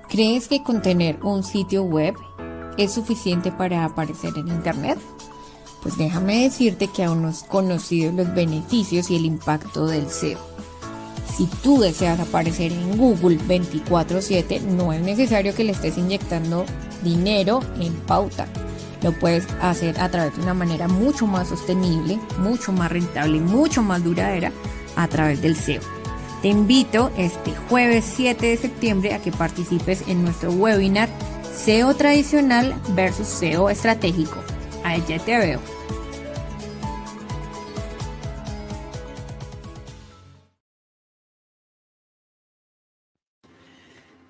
¿Crees que con tener un sitio web es suficiente para aparecer en Internet? Pues déjame decirte que aún no has conocido los beneficios y el impacto del SEO. Si tú deseas aparecer en Google 24/7, no es necesario que le estés inyectando dinero en pauta. Lo puedes hacer a través de una manera mucho más sostenible, mucho más rentable y mucho más duradera a través del SEO. Te invito este jueves 7 de septiembre a que participes en nuestro webinar SEO tradicional versus SEO estratégico. Allá te veo.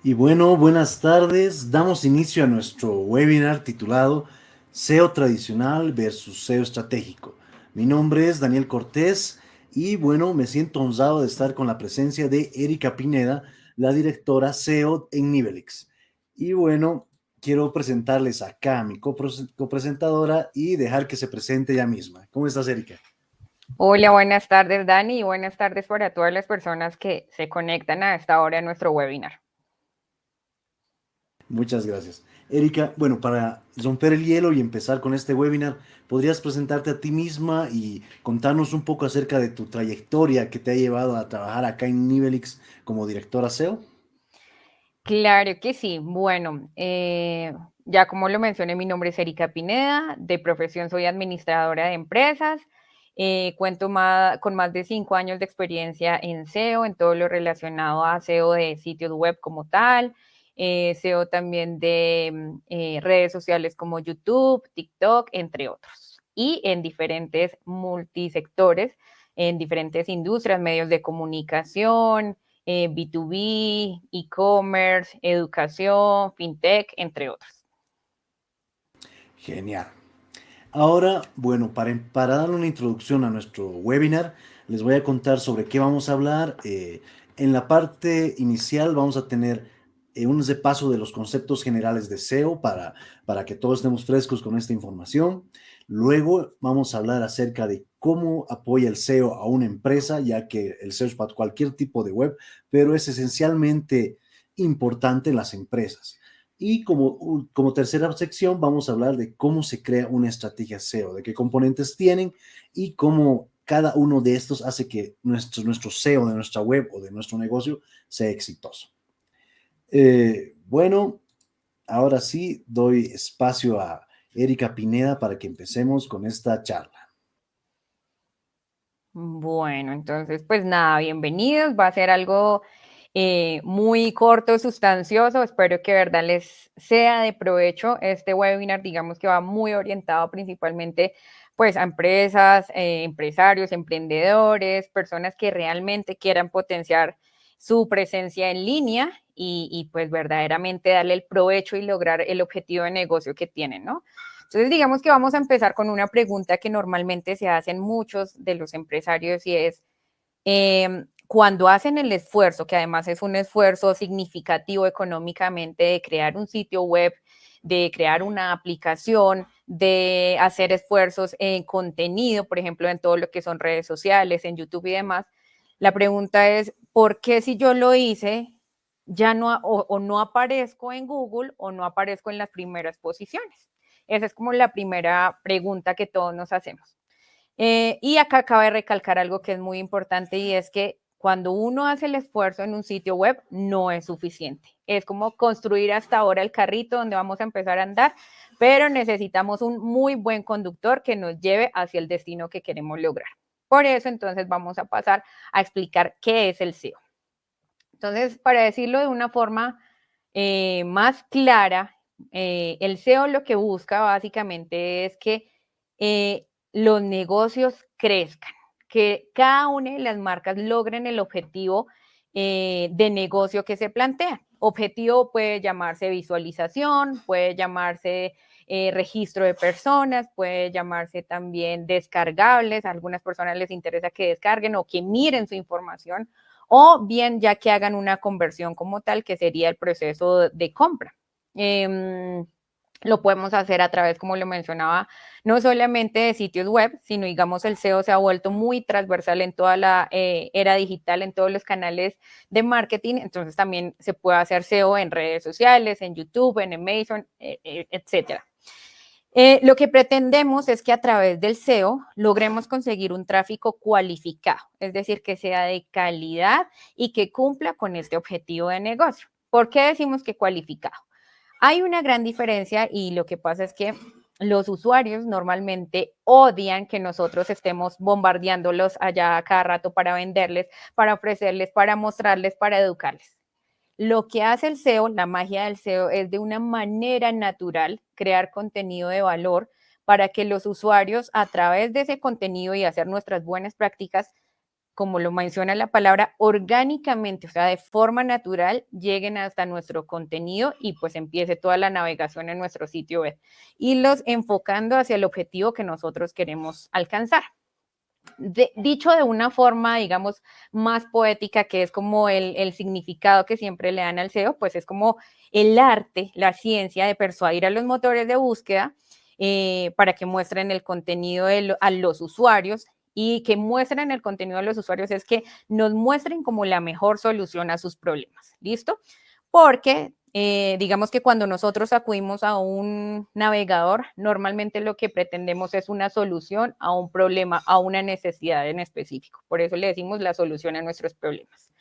Y bueno, buenas tardes. Damos inicio a nuestro webinar titulado SEO tradicional versus SEO estratégico. Mi nombre es Daniel Cortés y bueno, me siento honrado de estar con la presencia de Erika Pineda, la directora SEO en Nivelix. Y bueno, quiero presentarles acá a mi copresentadora y dejar que se presente ella misma. ¿Cómo estás, Erika? Hola, buenas tardes, Dani, y buenas tardes para todas las personas que se conectan a esta hora en nuestro webinar. Muchas gracias. Erika, bueno, para romper el hielo y empezar con este webinar, ¿podrías presentarte a ti misma y contarnos un poco acerca de tu trayectoria que te ha llevado a trabajar acá en Nivelix como directora SEO? Claro que sí. Bueno, ya como lo mencioné, mi nombre es Erika Pineda, de profesión soy administradora de empresas, cuento con más de 5 años de experiencia en SEO, en todo lo relacionado a SEO de sitios web como tal, SEO también de redes sociales como YouTube, TikTok, entre otros, y en diferentes multisectores, en diferentes industrias, medios de comunicación, B2B, e-commerce, educación, fintech, entre otros. Genial. Ahora, bueno, para darle una introducción a nuestro webinar, les voy a contar sobre qué vamos a hablar. En la parte inicial vamos a tener un repaso de los conceptos generales de SEO para que todos estemos frescos con esta información. Luego vamos a hablar acerca de cómo apoya el SEO a una empresa, ya que el SEO es para cualquier tipo de web, pero es esencialmente importante en las empresas. Y como tercera sección vamos a hablar de cómo se crea una estrategia SEO, de qué componentes tienen y cómo cada uno de estos hace que nuestro SEO de nuestra web o de nuestro negocio sea exitoso. Bueno, ahora sí doy espacio a Erika Pineda para que empecemos con esta charla. Bueno, entonces, pues nada, bienvenidos. Va a ser algo muy corto, sustancioso. Espero que de verdad les sea de provecho este webinar. Digamos que va muy orientado principalmente pues a empresas, empresarios, emprendedores, personas que realmente quieran potenciar su presencia en línea y pues verdaderamente darle el provecho y lograr el objetivo de negocio que tienen, ¿no? Entonces, digamos que vamos a empezar con una pregunta que normalmente se hacen muchos de los empresarios y es, cuando hacen el esfuerzo, que además es un esfuerzo significativo económicamente de crear un sitio web, de crear una aplicación, de hacer esfuerzos en contenido, por ejemplo, en todo lo que son redes sociales, en YouTube y demás, la pregunta es, ¿por qué si yo lo hice, ya no, o no aparezco en Google o no aparezco en las primeras posiciones? Esa es como la primera pregunta que todos nos hacemos. Y acá cabe recalcar algo que es muy importante y es que cuando uno hace el esfuerzo en un sitio web no es suficiente. Es como construir hasta ahora el carrito donde vamos a empezar a andar, pero necesitamos un muy buen conductor que nos lleve hacia el destino que queremos lograr. Por eso entonces vamos a pasar a explicar qué es el SEO. Entonces, para decirlo de una forma más clara, el SEO lo que busca básicamente es que los negocios crezcan, que cada una de las marcas logren el objetivo de negocio que se plantea. Objetivo puede llamarse visualización, puede llamarse registro de personas, puede llamarse también descargables. A algunas personas les interesa que descarguen o que miren su información, o bien ya que hagan una conversión como tal, que sería el proceso de compra. Lo podemos hacer a través, como lo mencionaba, no solamente de sitios web, sino digamos el SEO se ha vuelto muy transversal en toda la era digital, en todos los canales de marketing. Entonces también se puede hacer SEO en redes sociales, en YouTube, en Amazon, etcétera. Lo que pretendemos es que a través del SEO logremos conseguir un tráfico cualificado, es decir, que sea de calidad y que cumpla con este objetivo de negocio. ¿Por qué decimos que cualificado? Hay una gran diferencia y lo que pasa es que los usuarios normalmente odian que nosotros estemos bombardeándolos allá cada rato para venderles, para ofrecerles, para mostrarles, para educarles. Lo que hace el SEO, la magia del SEO, es de una manera natural crear contenido de valor para que los usuarios a través de ese contenido y hacer nuestras buenas prácticas, como lo menciona la palabra, orgánicamente, o sea, de forma natural, lleguen hasta nuestro contenido y pues empiece toda la navegación en nuestro sitio web y los enfocando hacia el objetivo que nosotros queremos alcanzar. Dicho de una forma, digamos, más poética, que es como el significado que siempre le dan al SEO, pues es como el arte, la ciencia de persuadir a los motores de búsqueda para que muestren el contenido a los usuarios y que muestren el contenido a los usuarios es que nos muestren como la mejor solución a sus problemas. ¿Listo? Porque digamos que cuando nosotros acudimos a un navegador, normalmente lo que pretendemos es una solución a un problema, a una necesidad en específico. Por eso le decimos la solución a nuestros problemas.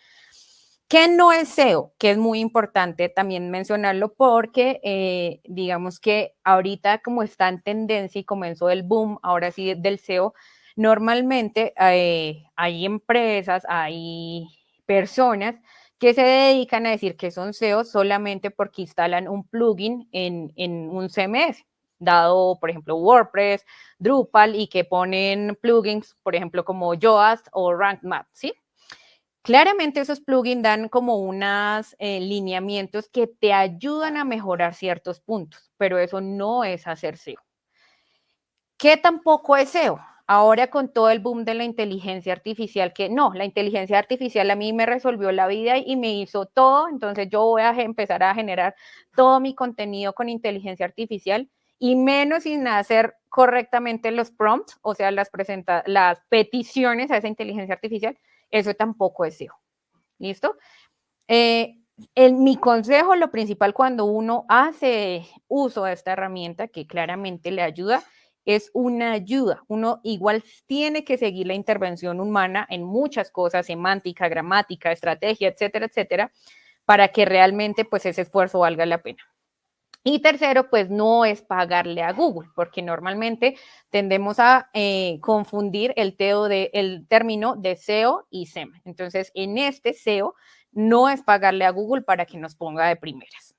¿Qué no es SEO? Que es muy importante también mencionarlo porque digamos que ahorita como está en tendencia y comenzó el boom, ahora sí, del SEO, normalmente hay empresas, hay personas que se dedican a decir que son SEO solamente porque instalan un plugin en un CMS, dado, por ejemplo, WordPress, Drupal, y que ponen plugins, por ejemplo, como Yoast o Rank Math, ¿sí? Claramente esos plugins dan como unos lineamientos que te ayudan a mejorar ciertos puntos, pero eso no es hacer SEO. ¿Qué tampoco es SEO? Ahora con todo el boom de la inteligencia artificial, que no, la inteligencia artificial a mí me resolvió la vida y me hizo todo, entonces yo voy a empezar a generar todo mi contenido con inteligencia artificial y menos sin hacer correctamente los prompts, o sea, las peticiones a esa inteligencia artificial, eso tampoco es SEO. ¿Listo? Mi consejo, lo principal cuando uno hace uso de esta herramienta, que claramente le ayuda, es una ayuda. Uno igual tiene que seguir la intervención humana en muchas cosas, semántica, gramática, estrategia, etcétera, etcétera, para que realmente pues ese esfuerzo valga la pena. Y tercero, pues no es pagarle a Google, porque normalmente tendemos a confundir el término de SEO y SEM. Entonces, en este SEO no es pagarle a Google para que nos ponga de primeras.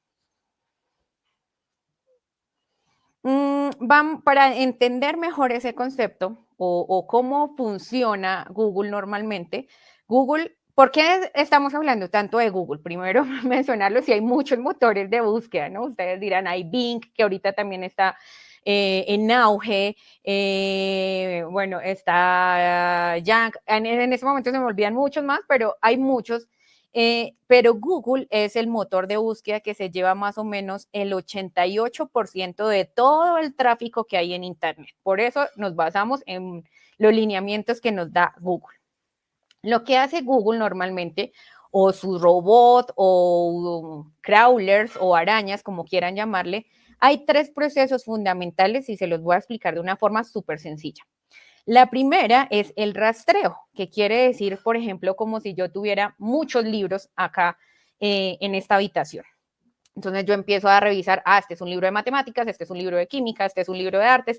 Para entender mejor ese concepto o cómo funciona Google normalmente, Google, ¿por qué estamos hablando tanto de Google? Primero mencionarlo, si hay muchos motores de búsqueda, ¿no? Ustedes dirán, hay Bing, que ahorita también está en auge, bueno, está Yang, en ese momento se me olvidan muchos más, pero hay muchos. Pero Google es el motor de búsqueda que se lleva más o menos el 88% de todo el tráfico que hay en Internet. Por eso nos basamos en los lineamientos que nos da Google. Lo que hace Google normalmente, o su robot, o crawlers, o arañas, como quieran llamarle, hay tres procesos fundamentales y se los voy a explicar de una forma súper sencilla. La primera es el rastreo, que quiere decir, por ejemplo, como si yo tuviera muchos libros acá en esta habitación. Entonces yo empiezo a revisar, este es un libro de matemáticas, este es un libro de química, este es un libro de arte,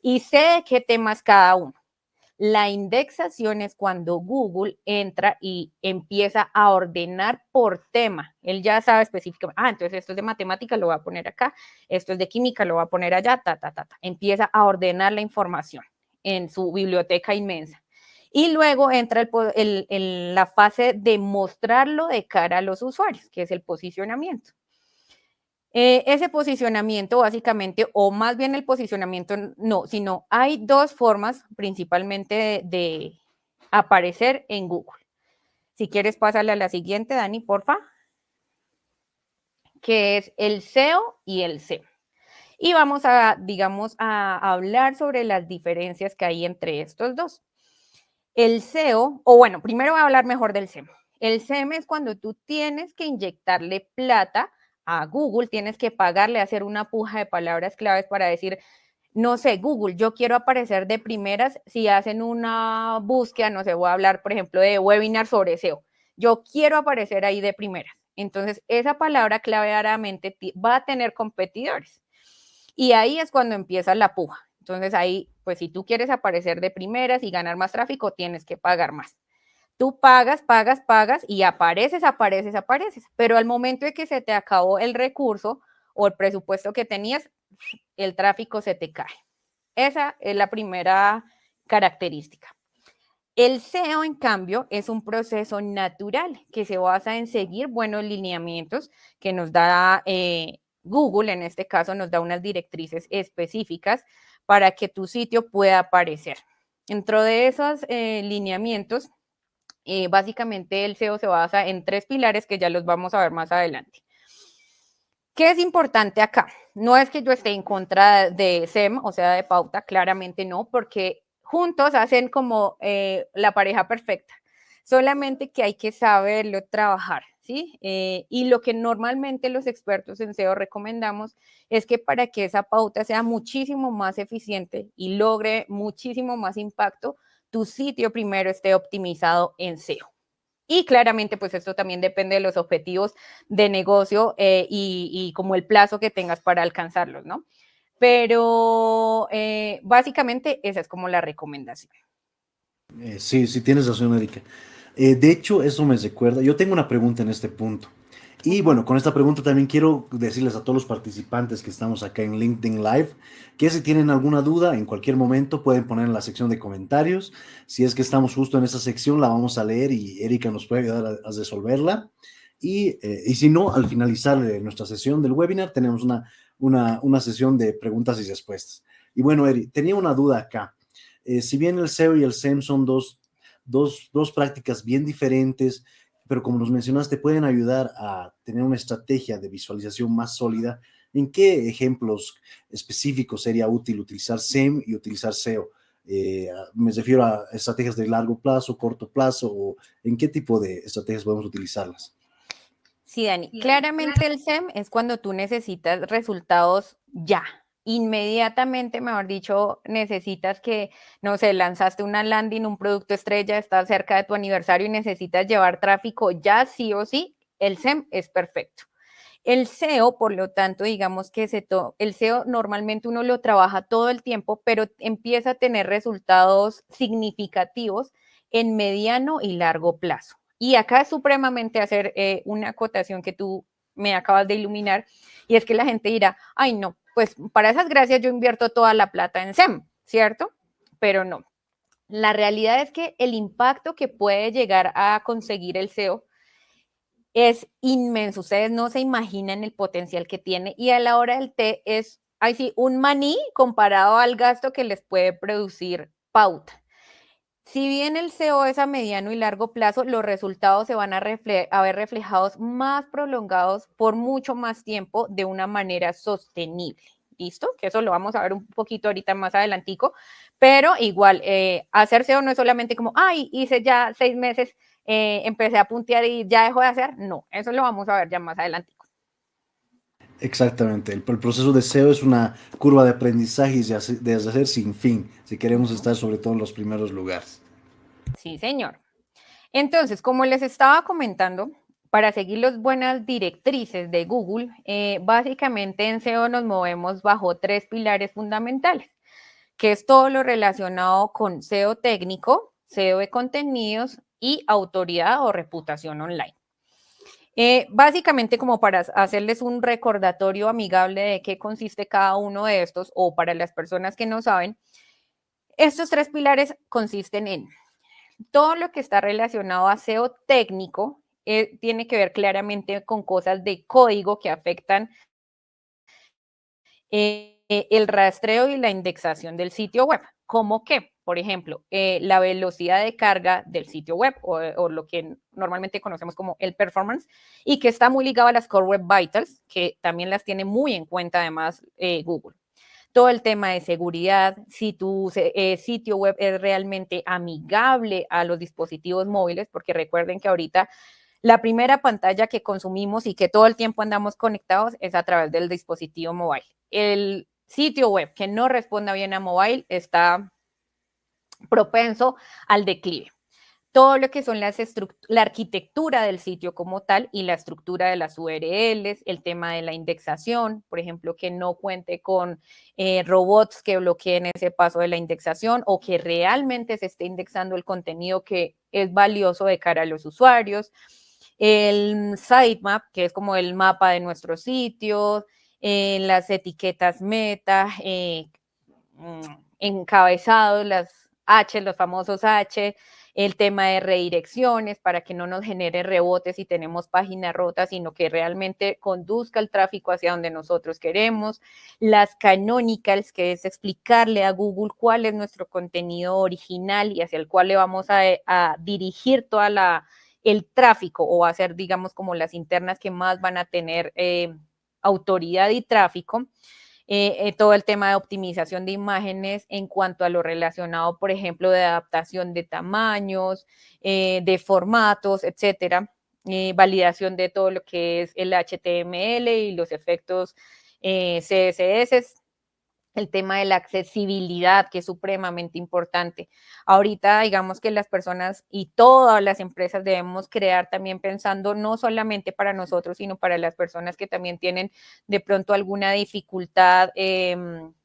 y sé de qué temas cada uno. La indexación es cuando Google entra y empieza a ordenar por tema. Él ya sabe específicamente, entonces esto es de matemáticas, lo voy a poner acá, esto es de química, lo voy a poner allá, Empieza a ordenar la información en su biblioteca inmensa. Y luego entra la fase de mostrarlo de cara a los usuarios, que es el posicionamiento. Ese posicionamiento básicamente, o más bien el posicionamiento, no, sino hay dos formas principalmente de aparecer en Google. Si quieres, pásale a la siguiente, Dani, porfa, que es el SEO y el SEM. Y vamos a, digamos, a hablar sobre las diferencias que hay entre estos dos. El SEO, o bueno, primero voy a hablar mejor del SEM. El SEM es cuando tú tienes que inyectarle plata a Google, tienes que pagarle, hacer una puja de palabras claves para decir, no sé, Google, yo quiero aparecer de primeras si hacen una búsqueda, no sé, voy a hablar, por ejemplo, de webinar sobre SEO. Yo quiero aparecer ahí de primeras. Entonces, esa palabra claramente va a tener competidores. Y ahí es cuando empieza la puja. Entonces, ahí, pues si tú quieres aparecer de primeras y ganar más tráfico, tienes que pagar más. Tú pagas, pagas, pagas y apareces, apareces, apareces. Pero al momento de que se te acabó el recurso o el presupuesto que tenías, el tráfico se te cae. Esa es la primera característica. El SEO, en cambio, es un proceso natural que se basa en seguir buenos lineamientos que nos da Google, en este caso nos da unas directrices específicas para que tu sitio pueda aparecer. Dentro de esos lineamientos, básicamente el SEO se basa en 3 pilares que ya los vamos a ver más adelante. ¿Qué es importante acá? No es que yo esté en contra de SEM, o sea, de pauta, claramente no, porque juntos hacen como la pareja perfecta. Solamente que hay que saberlo trabajar, ¿sí? Y lo que normalmente los expertos en SEO recomendamos es que para que esa pauta sea muchísimo más eficiente y logre muchísimo más impacto, tu sitio primero esté optimizado en SEO. Y claramente, pues esto también depende de los objetivos de negocio y como el plazo que tengas para alcanzarlos, ¿no? Pero básicamente esa es como la recomendación. Sí, sí, tienes razón, Erika. De hecho, eso me recuerda. Yo tengo una pregunta en este punto. Y bueno, con esta pregunta también quiero decirles a todos los participantes que estamos acá en LinkedIn Live que si tienen alguna duda en cualquier momento pueden poner en la sección de comentarios. Si es que estamos justo en esa sección, la vamos a leer y Erika nos puede ayudar a resolverla. Y si no, al finalizar nuestra sesión del webinar, tenemos una sesión de preguntas y respuestas. Y bueno, Eri, tenía una duda acá. Si bien el SEO y el SEM son dos prácticas bien diferentes, pero como nos mencionaste, pueden ayudar a tener una estrategia de visualización más sólida. ¿En qué ejemplos específicos sería útil utilizar SEM y utilizar SEO? Me refiero a estrategias de largo plazo, corto plazo, o en qué tipo de estrategias podemos utilizarlas. Sí, Dani, claramente el SEM es cuando tú necesitas resultados ya, inmediatamente, mejor dicho, necesitas que, no sé, lanzaste una landing, un producto estrella, está cerca de tu aniversario y necesitas llevar tráfico ya sí o sí, el SEM es perfecto. El SEO, por lo tanto, digamos que el SEO normalmente uno lo trabaja todo el tiempo, pero empieza a tener resultados significativos en mediano y largo plazo. Y acá es supremamente hacer una acotación que tú me acabas de iluminar, y es que la gente dirá, ay no, pues para esas gracias yo invierto toda la plata en SEM, ¿cierto? Pero no. La realidad es que el impacto que puede llegar a conseguir el SEO es inmenso. Ustedes no se imaginan el potencial que tiene y a la hora del té es, ay sí, un maní comparado al gasto que les puede producir pauta. Si bien el SEO es a mediano y largo plazo, los resultados se van a ver reflejados más prolongados por mucho más tiempo de una manera sostenible. ¿Listo? Que eso lo vamos a ver un poquito ahorita más adelantico, pero igual, hacer SEO no es solamente como, ay, hice ya 6 meses, empecé a puntear y ya dejó de hacer. No, eso lo vamos a ver ya más adelantico. Exactamente, el proceso de SEO es una curva de aprendizaje y de hacer sin fin, si queremos estar sobre todo en los primeros lugares. Sí, señor. Entonces, como les estaba comentando, para seguir las buenas directrices de Google, básicamente en SEO nos movemos bajo 3 pilares fundamentales, que es todo lo relacionado con SEO técnico, SEO de contenidos y autoridad o reputación online. Básicamente, como para hacerles un recordatorio amigable de qué consiste cada uno de estos, o para las personas que no saben, estos 3 pilares consisten en todo lo que está relacionado a SEO técnico, tiene que ver claramente con cosas de código que afectan el rastreo y la indexación del sitio web. ¿Cómo qué? por ejemplo, la velocidad de carga del sitio web o lo que normalmente conocemos como el performance, y que está muy ligado a las Core Web Vitals, que también las tiene muy en cuenta además Google. Todo el tema de seguridad, si tu sitio web es realmente amigable a los dispositivos móviles, porque recuerden que ahorita la primera pantalla que consumimos y que todo el tiempo andamos conectados es a través del dispositivo móvil. El sitio web que no responda bien a mobile está propenso al declive. Todo lo que son la arquitectura del sitio como tal y la estructura de las URLs, el tema de la indexación, por ejemplo, que no cuente con robots que bloqueen ese paso de la indexación o que realmente se esté indexando el contenido que es valioso de cara a los usuarios. El sitemap, que es como el mapa de nuestro sitio, las etiquetas meta, encabezados, las H, los famosos H, el tema de redirecciones para que no nos genere rebotes si tenemos páginas rotas, sino que realmente conduzca el tráfico hacia donde nosotros queremos. Las canonicals, que es explicarle a Google cuál es nuestro contenido original y hacia el cual le vamos a dirigir toda el tráfico, o va a ser, digamos, como las internas que más van a tener autoridad y tráfico. Todo el tema de optimización de imágenes en cuanto a lo relacionado, por ejemplo, de adaptación de tamaños, de formatos, etcétera. Validación de todo lo que es el HTML y los efectos CSS. El tema de la accesibilidad, que es supremamente importante. Ahorita, digamos que las personas y todas las empresas debemos crear también pensando no solamente para nosotros, sino para las personas que también tienen de pronto alguna dificultad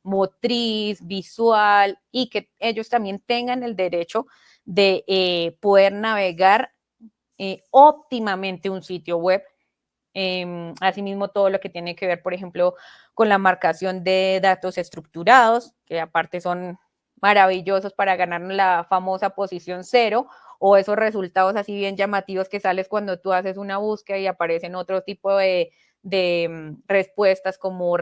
motriz, visual, y que ellos también tengan el derecho de poder navegar óptimamente un sitio web. Asimismo, todo lo que tiene que ver, por ejemplo, con la marcación de datos estructurados, que aparte son maravillosos para ganar la famosa posición cero, o esos resultados así bien llamativos que sales cuando tú haces una búsqueda y aparecen otro tipo de respuestas como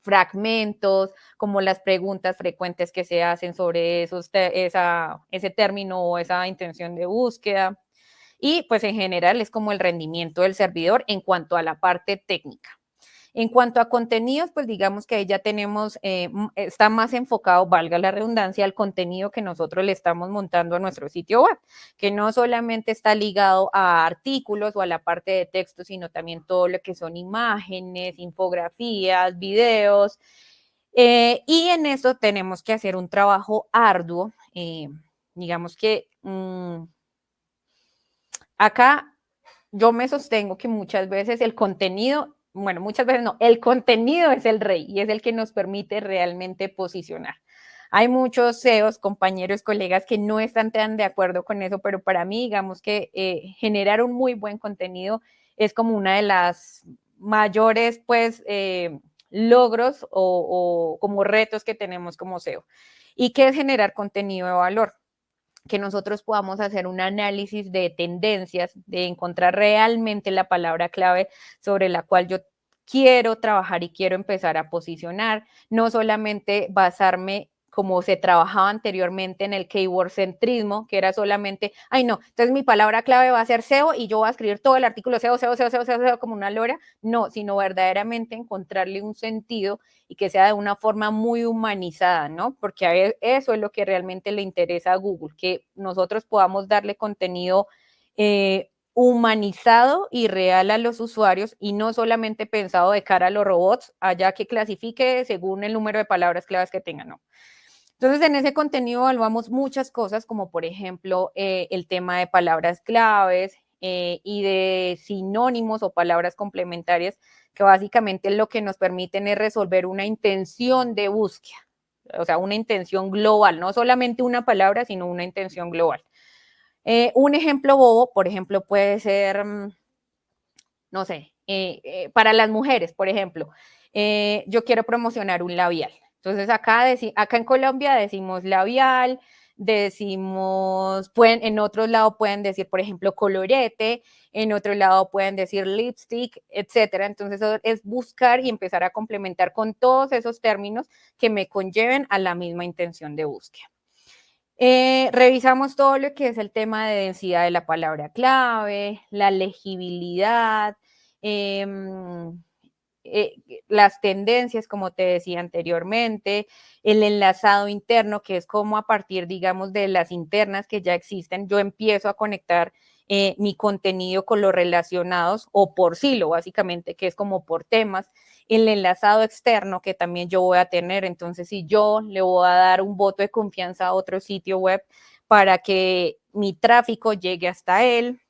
fragmentos, como las preguntas frecuentes que se hacen sobre ese término o esa intención de búsqueda. Y pues en general es como el rendimiento del servidor en cuanto a la parte técnica. En cuanto a contenidos, pues digamos que ahí ya tenemos, está más enfocado, valga la redundancia, al contenido que nosotros le estamos montando a nuestro sitio web, que no solamente está ligado a artículos o a la parte de texto, sino también todo lo que son imágenes, infografías, videos. Y en eso tenemos que hacer un trabajo arduo, digamos que acá yo me sostengo que muchas veces el contenido, bueno, muchas veces no, el contenido es el rey y es el que nos permite realmente posicionar. Hay muchos CEOs, compañeros, colegas que no están tan de acuerdo con eso, pero para mí, digamos que generar un muy buen contenido es como una de las mayores, pues, logros o como retos que tenemos como CEO. ¿Y qué es generar contenido de valor? Que nosotros podamos hacer un análisis de tendencias, de encontrar realmente la palabra clave sobre la cual yo quiero trabajar y quiero empezar a posicionar, no solamente basarme como se trabajaba anteriormente en el keyword centrismo, que era solamente, ay no, entonces mi palabra clave va a ser SEO y yo voy a escribir todo el artículo SEO, SEO, SEO, SEO, SEO, SEO como una lora, no, sino verdaderamente encontrarle un sentido y que sea de una forma muy humanizada, ¿no? Porque eso es lo que realmente le interesa a Google, que nosotros podamos darle contenido humanizado y real a los usuarios y no solamente pensado de cara a los robots, allá que clasifique según el número de palabras claves que tengan, ¿no? Entonces, en ese contenido evaluamos muchas cosas, como por ejemplo el tema de palabras claves y de sinónimos o palabras complementarias, que básicamente lo que nos permiten es resolver una intención de búsqueda, o sea, una intención global, no solamente una palabra, sino una intención global. Un ejemplo bobo, por ejemplo, puede ser, no sé, para las mujeres, por ejemplo, yo quiero promocionar un labial. Entonces acá en Colombia decimos labial, decimos, en otro lado pueden decir, por ejemplo, colorete, en otro lado pueden decir lipstick, etcétera. Entonces eso es buscar y empezar a complementar con todos esos términos que me conlleven a la misma intención de búsqueda. Revisamos todo lo que es el tema de densidad de la palabra clave, la legibilidad, las tendencias, como te decía anteriormente, el enlazado interno, que es como a partir, digamos, de las internas que ya existen, yo empiezo a conectar mi contenido con los relacionados o por silo, básicamente, que es como por temas. El enlazado externo que también yo voy a tener, entonces si yo le voy a dar un voto de confianza a otro sitio web para que mi tráfico llegue hasta él,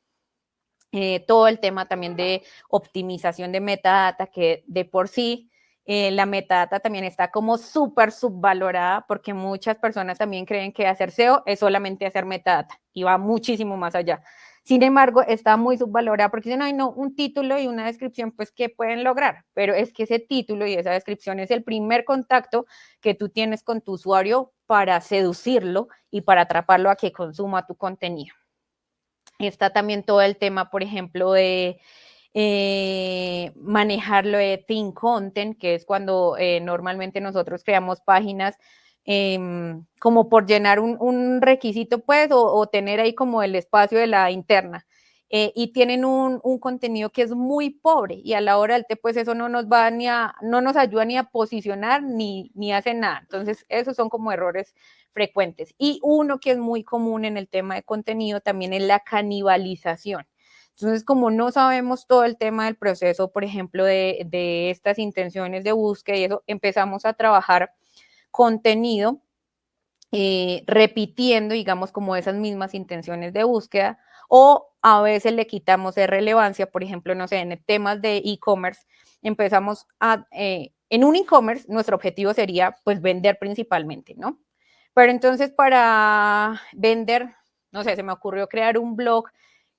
todo el tema también de optimización de metadata, que de por sí la metadata también está como súper subvalorada, porque muchas personas también creen que hacer SEO es solamente hacer metadata y va muchísimo más allá. Sin embargo, está muy subvalorada porque dicen, ay, no, un título y una descripción, pues, ¿qué pueden lograr? Pero es que ese título y esa descripción es el primer contacto que tú tienes con tu usuario para seducirlo y para atraparlo a que consuma tu contenido. Está también todo el tema, por ejemplo, de manejarlo de thin content, que es cuando normalmente nosotros creamos páginas como por llenar un requisito, pues, o tener ahí como el espacio de la interna. Y tienen un contenido que es muy pobre y a la hora del té, pues eso no nos ayuda ni a posicionar ni hace nada. Entonces, esos son como errores frecuentes. Y uno que es muy común en el tema de contenido también es la canibalización. Entonces, como no sabemos todo el tema del proceso, por ejemplo, de estas intenciones de búsqueda y eso, empezamos a trabajar contenido repitiendo, digamos, como esas mismas intenciones de búsqueda, o a veces le quitamos de relevancia, por ejemplo, no sé, en temas de e-commerce, empezamos en un e-commerce, nuestro objetivo sería, pues, vender principalmente, ¿no? Pero entonces para vender, no sé, se me ocurrió crear un blog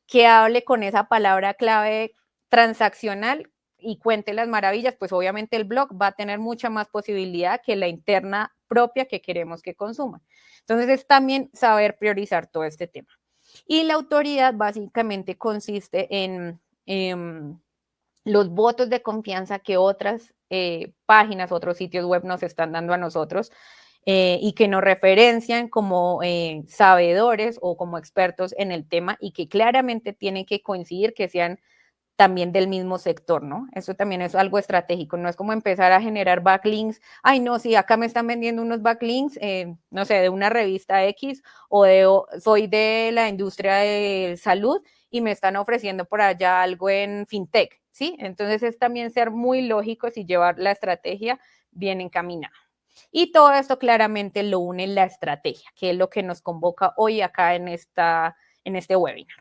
que hable con esa palabra clave transaccional y cuente las maravillas, pues obviamente el blog va a tener mucha más posibilidad que la interna propia que queremos que consuman. Entonces es también saber priorizar todo este tema. Y la autoridad básicamente consiste en los votos de confianza que otras páginas, otros sitios web nos están dando a nosotros y que nos referencian como sabedores o como expertos en el tema y que claramente tienen que coincidir que sean también del mismo sector, ¿no? Eso también es algo estratégico, no es como empezar a generar backlinks, ay, no, sí, acá me están vendiendo unos backlinks, no sé, de una revista X o soy de la industria de salud y me están ofreciendo por allá algo en fintech, ¿sí? Entonces es también ser muy lógicos y llevar la estrategia bien encaminada. Y todo esto claramente lo une la estrategia, que es lo que nos convoca hoy acá en este webinar.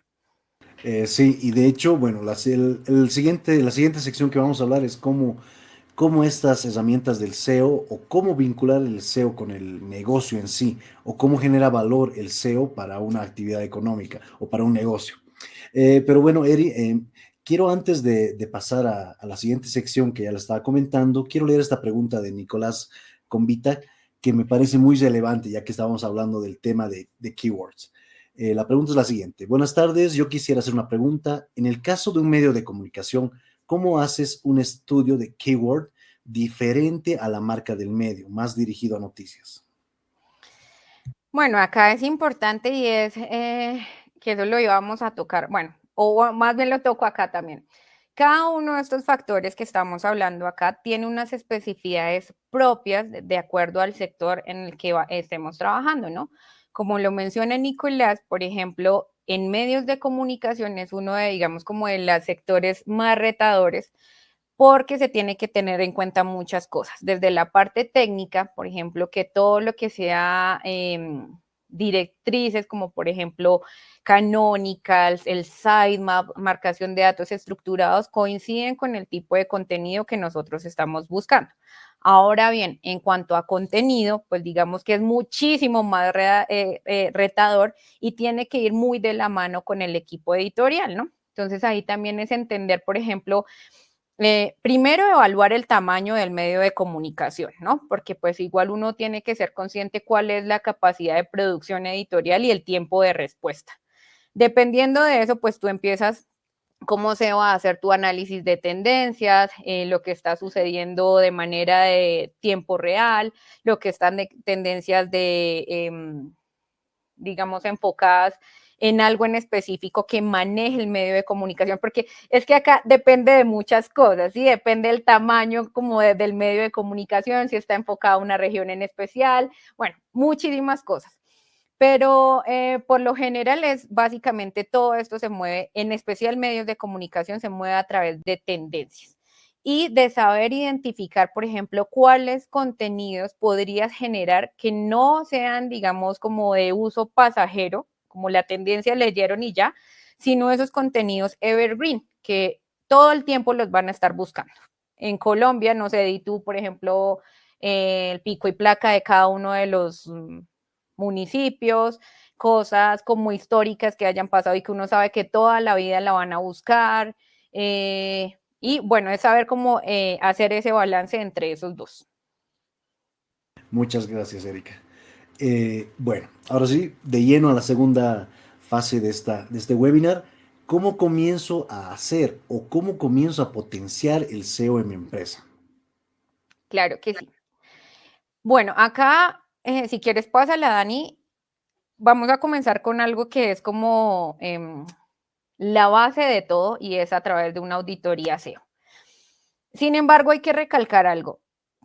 Sí, y de hecho, bueno, la siguiente sección que vamos a hablar es cómo estas herramientas del SEO o cómo vincular el SEO con el negocio en sí o cómo genera valor el SEO para una actividad económica o para un negocio. Pero bueno, Eri, quiero antes de pasar a la siguiente sección que ya la estaba comentando, quiero leer esta pregunta de Nicolás Convita que me parece muy relevante ya que estábamos hablando del tema de keywords. La pregunta es la siguiente. Buenas tardes, yo quisiera hacer una pregunta. En el caso de un medio de comunicación, ¿cómo haces un estudio de keyword diferente a la marca del medio, más dirigido a noticias? Bueno, acá es importante y es que eso lo íbamos a tocar, bueno, o más bien lo toco acá también. Cada uno de estos factores que estamos hablando acá tiene unas especificidades propias de acuerdo al sector en el que estemos trabajando, ¿no? Como lo menciona Nicolás, por ejemplo, en medios de comunicación es uno de, digamos, como de los sectores más retadores porque se tiene que tener en cuenta muchas cosas, desde la parte técnica, por ejemplo, que todo lo que sea directrices, como por ejemplo canónicas, el sitemap, marcación de datos estructurados, coinciden con el tipo de contenido que nosotros estamos buscando. Ahora bien, en cuanto a contenido, pues digamos que es muchísimo más retador y tiene que ir muy de la mano con el equipo editorial, ¿no? Entonces ahí también es entender, por ejemplo, Primero, evaluar el tamaño del medio de comunicación, ¿no? Porque pues igual uno tiene que ser consciente cuál es la capacidad de producción editorial y el tiempo de respuesta. Dependiendo de eso, pues tú empiezas cómo se va a hacer tu análisis de tendencias, lo que está sucediendo de manera de tiempo real, lo que están de tendencias de, digamos, enfocadas en algo en específico que maneje el medio de comunicación, porque es que acá depende de muchas cosas, ¿sí? Depende del tamaño como del medio de comunicación, si está enfocado a una región en especial, bueno, muchísimas cosas. Pero por lo general es básicamente todo esto se mueve, en especial medios de comunicación, se mueve a través de tendencias y de saber identificar, por ejemplo, cuáles contenidos podrías generar que no sean, digamos, como de uso pasajero, como la tendencia leyeron y ya, sino esos contenidos evergreen, que todo el tiempo los van a estar buscando. En Colombia, no sé, di tú, por ejemplo, el pico y placa de cada uno de los municipios, cosas como históricas que hayan pasado y que uno sabe que toda la vida la van a buscar. Y bueno, es saber cómo hacer ese balance entre esos dos. Muchas gracias, Erika. Bueno, ahora sí, de lleno a la segunda fase de este webinar. ¿Cómo comienzo a hacer o cómo comienzo a potenciar el SEO en mi empresa? Claro que sí. Bueno, acá, si quieres, pásala, Dani. Vamos a comenzar con algo que es como la base de todo y es a través de una auditoría SEO. Sin embargo, hay que recalcar algo.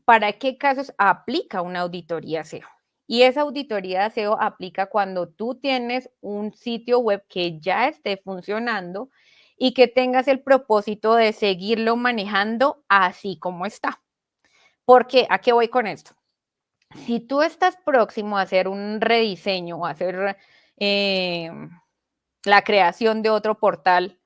¿Para qué casos aplica una auditoría SEO? Y esa auditoría SEO aplica cuando tú tienes un sitio web que ya esté funcionando y que tengas el propósito de seguirlo manejando así como está. ¿Por qué? ¿A qué voy con esto? Si tú estás próximo a hacer un rediseño o a hacer eh, la creación de otro portal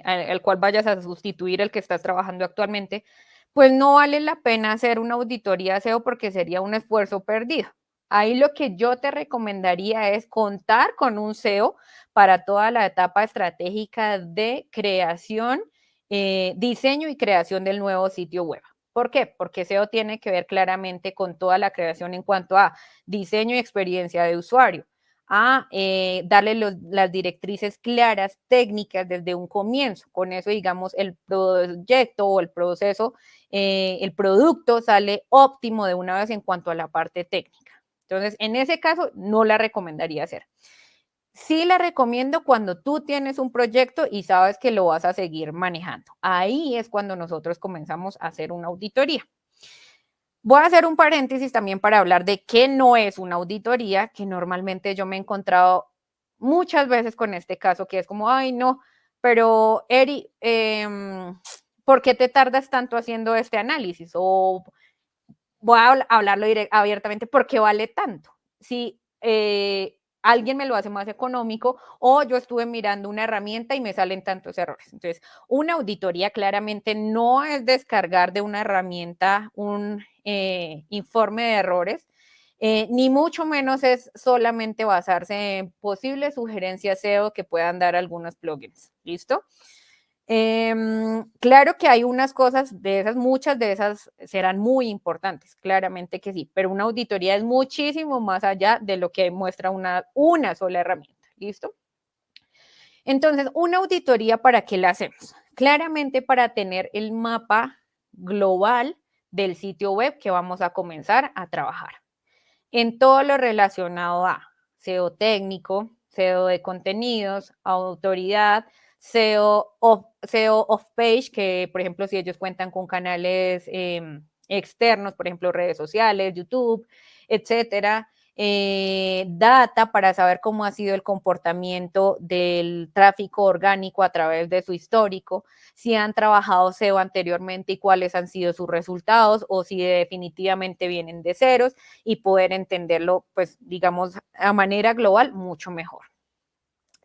al cual vayas a sustituir el que estás trabajando actualmente, pues no vale la pena hacer una auditoría SEO porque sería un esfuerzo perdido. Ahí lo que yo te recomendaría es contar con un SEO para toda la etapa estratégica de creación, diseño y creación del nuevo sitio web. ¿Por qué? Porque SEO tiene que ver claramente con toda la creación en cuanto a diseño y experiencia de usuario, a darle las directrices claras, técnicas desde un comienzo. Con eso, digamos, el proyecto o el proceso, el producto sale óptimo de una vez en cuanto a la parte técnica. Entonces, en ese caso, no la recomendaría hacer. Sí la recomiendo cuando tú tienes un proyecto y sabes que lo vas a seguir manejando. Ahí es cuando nosotros comenzamos a hacer una auditoría. Voy a hacer un paréntesis también para hablar de qué no es una auditoría, que normalmente yo me he encontrado muchas veces con este caso, que es como, ay, no, pero Eri, ¿por qué te tardas tanto haciendo este análisis? O voy a hablarlo abiertamente, ¿por qué vale tanto? Si alguien me lo hace más económico o yo estuve mirando una herramienta y me salen tantos errores. Entonces, una auditoría claramente no es descargar de una herramienta un informe de errores, ni mucho menos es solamente basarse en posibles sugerencias SEO que puedan dar algunos plugins. ¿Listo? Claro que hay unas cosas de esas, muchas de esas serán muy importantes, claramente que sí, pero una auditoría es muchísimo más allá de lo que muestra una sola herramienta, ¿listo? Entonces, una auditoría, ¿para qué la hacemos? Claramente para tener el mapa global del sitio web que vamos a comenzar a trabajar. En todo lo relacionado a SEO técnico, SEO de contenidos, autoridad, SEO off-page, que por ejemplo si ellos cuentan con canales externos, por ejemplo redes sociales, YouTube, etcétera. Data para saber cómo ha sido el comportamiento del tráfico orgánico a través de su histórico, si han trabajado SEO anteriormente y cuáles han sido sus resultados o si definitivamente vienen de ceros y poder entenderlo, pues digamos, a manera global mucho mejor.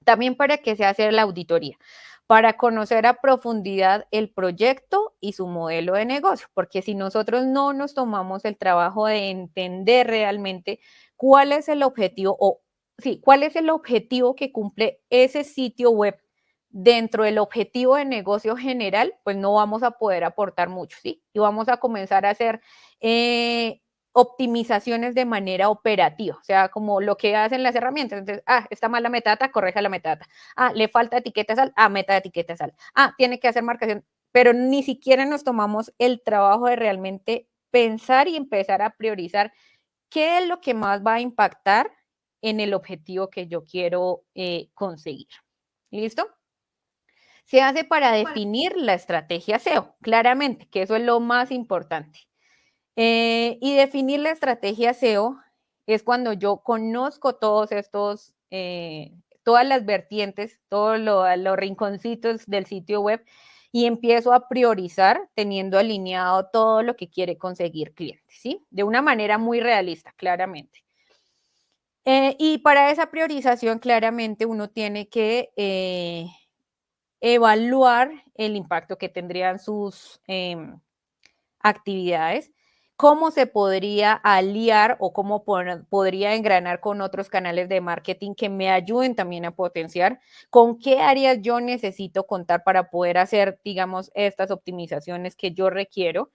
También para qué se hace la auditoría, para conocer a profundidad el proyecto y su modelo de negocio, porque si nosotros no nos tomamos el trabajo de entender realmente cuál es el objetivo o sí, cuál es el objetivo que cumple ese sitio web dentro del objetivo de negocio general, pues no vamos a poder aportar mucho, ¿sí? Y vamos a comenzar a hacer optimizaciones de manera operativa, o sea, como lo que hacen las herramientas. Entonces, está mal la metadata, corrija la metadata. Le falta etiqueta sal, meta etiqueta sal. Tiene que hacer marcación, pero ni siquiera nos tomamos el trabajo de realmente pensar y empezar a priorizar qué es lo que más va a impactar en el objetivo que yo quiero conseguir. ¿Listo? Se hace para definir la estrategia SEO, claramente, que eso es lo más importante. Y definir la estrategia SEO es cuando yo conozco todos estos, todas las vertientes, todos los rinconcitos del sitio web y empiezo a priorizar teniendo alineado todo lo que quiere conseguir cliente, ¿sí? De una manera muy realista, claramente. Y para esa priorización, claramente, uno tiene que evaluar el impacto que tendrían sus actividades, cómo se podría aliar o cómo podría engranar con otros canales de marketing que me ayuden también a potenciar, con qué áreas yo necesito contar para poder hacer, digamos, estas optimizaciones que yo requiero.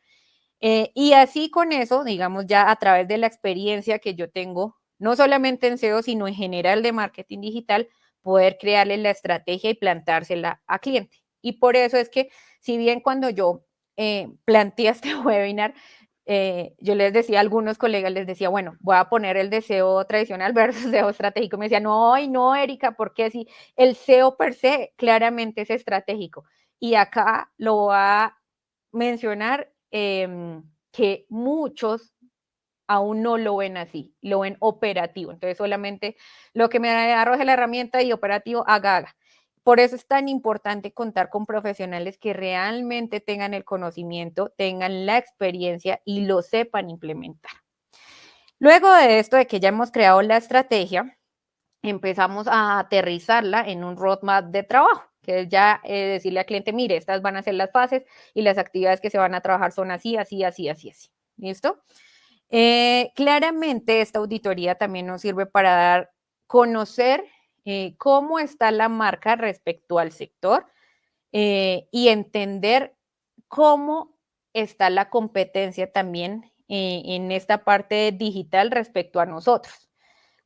Y así con eso, digamos, ya a través de la experiencia que yo tengo, no solamente en SEO, sino en general de marketing digital, poder crearle la estrategia y plantársela a cliente. Y por eso es que, si bien cuando yo planteé este webinar, yo les decía a algunos colegas, les decía, bueno, voy a poner el de SEO tradicional versus SEO estratégico. Me decían, no, y no, Erika, porque si el SEO per se claramente es estratégico. Y acá lo voy a mencionar que muchos aún no lo ven así, lo ven operativo. Entonces, solamente lo que me arroje la herramienta y operativo, haga. Por eso es tan importante contar con profesionales que realmente tengan el conocimiento, tengan la experiencia y lo sepan implementar. Luego de esto, de que ya hemos creado la estrategia, empezamos a aterrizarla en un roadmap de trabajo, que es ya decirle al cliente, mire, estas van a ser las fases y las actividades que se van a trabajar son así, así, así, así, así. ¿Listo? Claramente esta auditoría también nos sirve para conocer cómo está la marca respecto al sector y entender cómo está la competencia también en esta parte digital respecto a nosotros.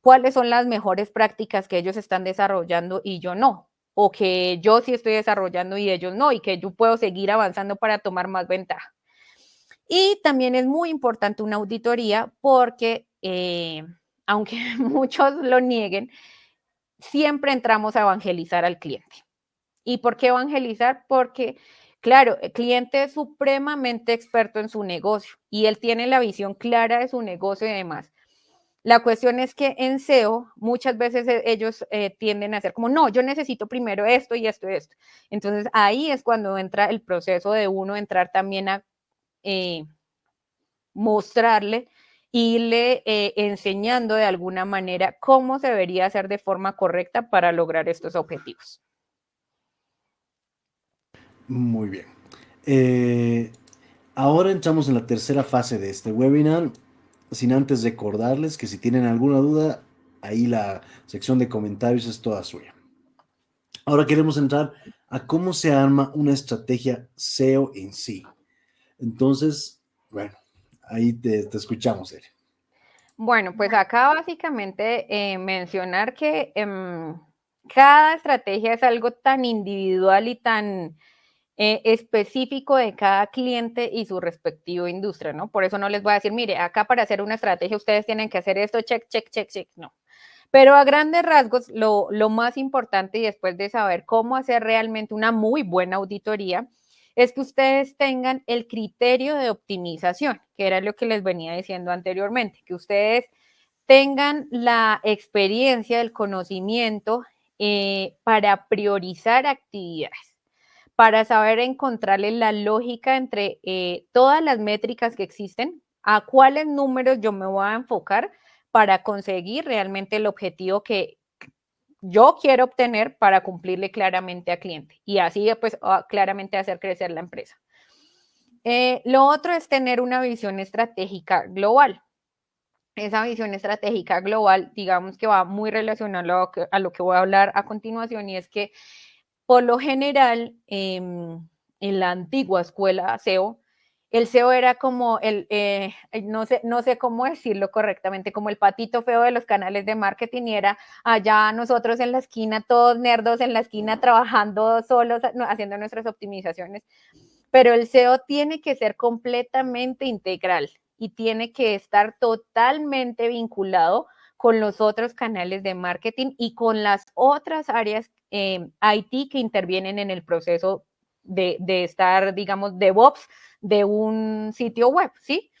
¿Cuáles son las mejores prácticas que ellos están desarrollando y yo no? O que yo sí estoy desarrollando y ellos no, y que yo puedo seguir avanzando para tomar más ventaja. Y también es muy importante una auditoría porque, aunque muchos lo nieguen, siempre entramos a evangelizar al cliente. ¿Y por qué evangelizar? Porque, claro, el cliente es supremamente experto en su negocio y él tiene la visión clara de su negocio y demás. La cuestión es que en SEO muchas veces ellos tienden a hacer como, no, yo necesito primero esto y esto y esto. Entonces ahí es cuando entra el proceso de uno entrar también a mostrarle, irle enseñando de alguna manera cómo se debería hacer de forma correcta para lograr estos objetivos. Muy bien. Ahora entramos en la tercera fase de este webinar, sin antes recordarles que si tienen alguna duda, ahí la sección de comentarios es toda suya. Ahora queremos entrar a cómo se arma una estrategia SEO en sí. Entonces, bueno, ahí te escuchamos, Eri. Bueno, pues acá básicamente mencionar que cada estrategia es algo tan individual y tan específico de cada cliente y su respectiva industria, ¿no? Por eso no les voy a decir, mire, acá para hacer una estrategia ustedes tienen que hacer esto, check, check, check, check, no. Pero a grandes rasgos, lo más importante y después de saber cómo hacer realmente una muy buena auditoría, es que ustedes tengan el criterio de optimización, que era lo que les venía diciendo anteriormente, que ustedes tengan la experiencia, el conocimiento para priorizar actividades, para saber encontrarle la lógica entre todas las métricas que existen, a cuáles números yo me voy a enfocar para conseguir realmente el objetivo que yo quiero obtener para cumplirle claramente al cliente y así pues claramente hacer crecer la empresa. Lo otro es tener una visión estratégica global. Esa visión estratégica global, digamos que va muy relacionada a lo que voy a hablar a continuación y es que por lo general, en la antigua escuela SEO, el SEO era como no sé cómo decirlo correctamente, como el patito feo de los canales de marketing y era allá nosotros en la esquina, todos nerdos en la esquina trabajando solos, haciendo nuestras optimizaciones. Pero el SEO tiene que ser completamente integral y tiene que estar totalmente vinculado con los otros canales de marketing y con las otras áreas IT que intervienen en el proceso de estar, digamos, DevOps de un sitio web, ¿sí?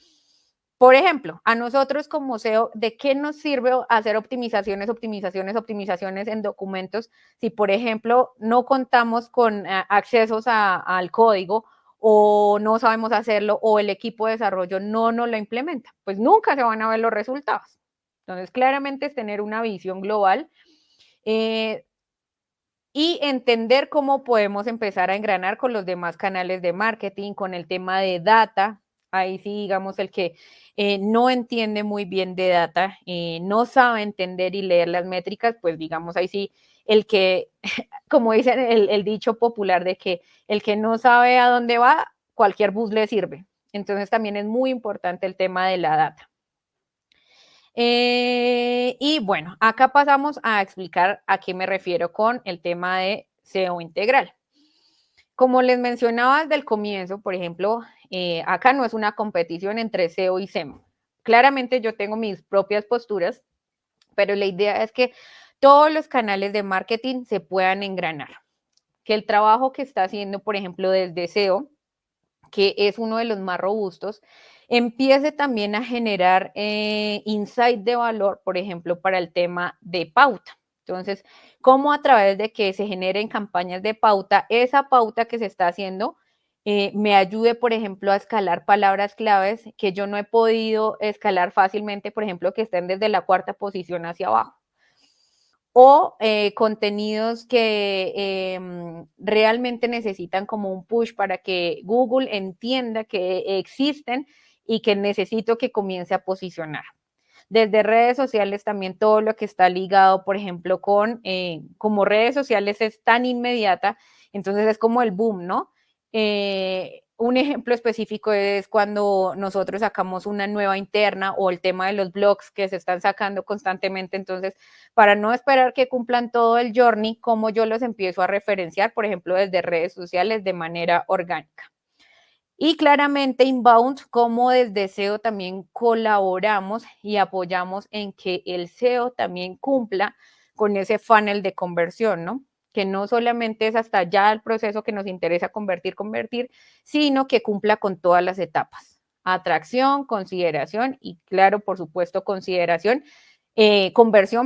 Por ejemplo, a nosotros como SEO, ¿de qué nos sirve hacer optimizaciones en documentos si, por ejemplo, no contamos con accesos al código o no sabemos hacerlo o el equipo de desarrollo no nos lo implementa? Pues nunca se van a ver los resultados. Entonces, claramente es tener una visión global y entender cómo podemos empezar a engranar con los demás canales de marketing, con el tema de data. Ahí sí, digamos, el que no entiende muy bien de data, no sabe entender y leer las métricas, pues digamos, ahí sí, el que, como dicen el dicho popular de que el que no sabe a dónde va, cualquier bus le sirve. Entonces también es muy importante el tema de la data. Y bueno, acá pasamos a explicar a qué me refiero con el tema de SEO integral. Como les mencionaba desde el comienzo, por ejemplo, acá no es una competición entre SEO y SEM. Claramente yo tengo mis propias posturas, pero la idea es que todos los canales de marketing se puedan engranar. Que el trabajo que está haciendo, por ejemplo, desde SEO, que es uno de los más robustos, empiece también a generar insight de valor, por ejemplo, para el tema de pauta. Entonces, cómo a través de que se generen campañas de pauta, esa pauta que se está haciendo me ayude, por ejemplo, a escalar palabras claves que yo no he podido escalar fácilmente, por ejemplo, que estén desde la 4ª posición hacia abajo. O contenidos que realmente necesitan como un push para que Google entienda que existen y que necesito que comience a posicionar. Desde redes sociales también todo lo que está ligado, por ejemplo, con como redes sociales es tan inmediata, entonces es como el boom, ¿no? Un ejemplo específico es cuando nosotros sacamos una nueva interna o el tema de los blogs que se están sacando constantemente. Entonces, para no esperar que cumplan todo el journey, como yo los empiezo a referenciar, por ejemplo, desde redes sociales de manera orgánica. Y claramente inbound, como desde SEO también colaboramos y apoyamos en que el SEO también cumpla con ese funnel de conversión, ¿no? Que no solamente es hasta ya el proceso que nos interesa convertir, sino que cumpla con todas las etapas. Atracción, consideración y claro, por supuesto, conversión,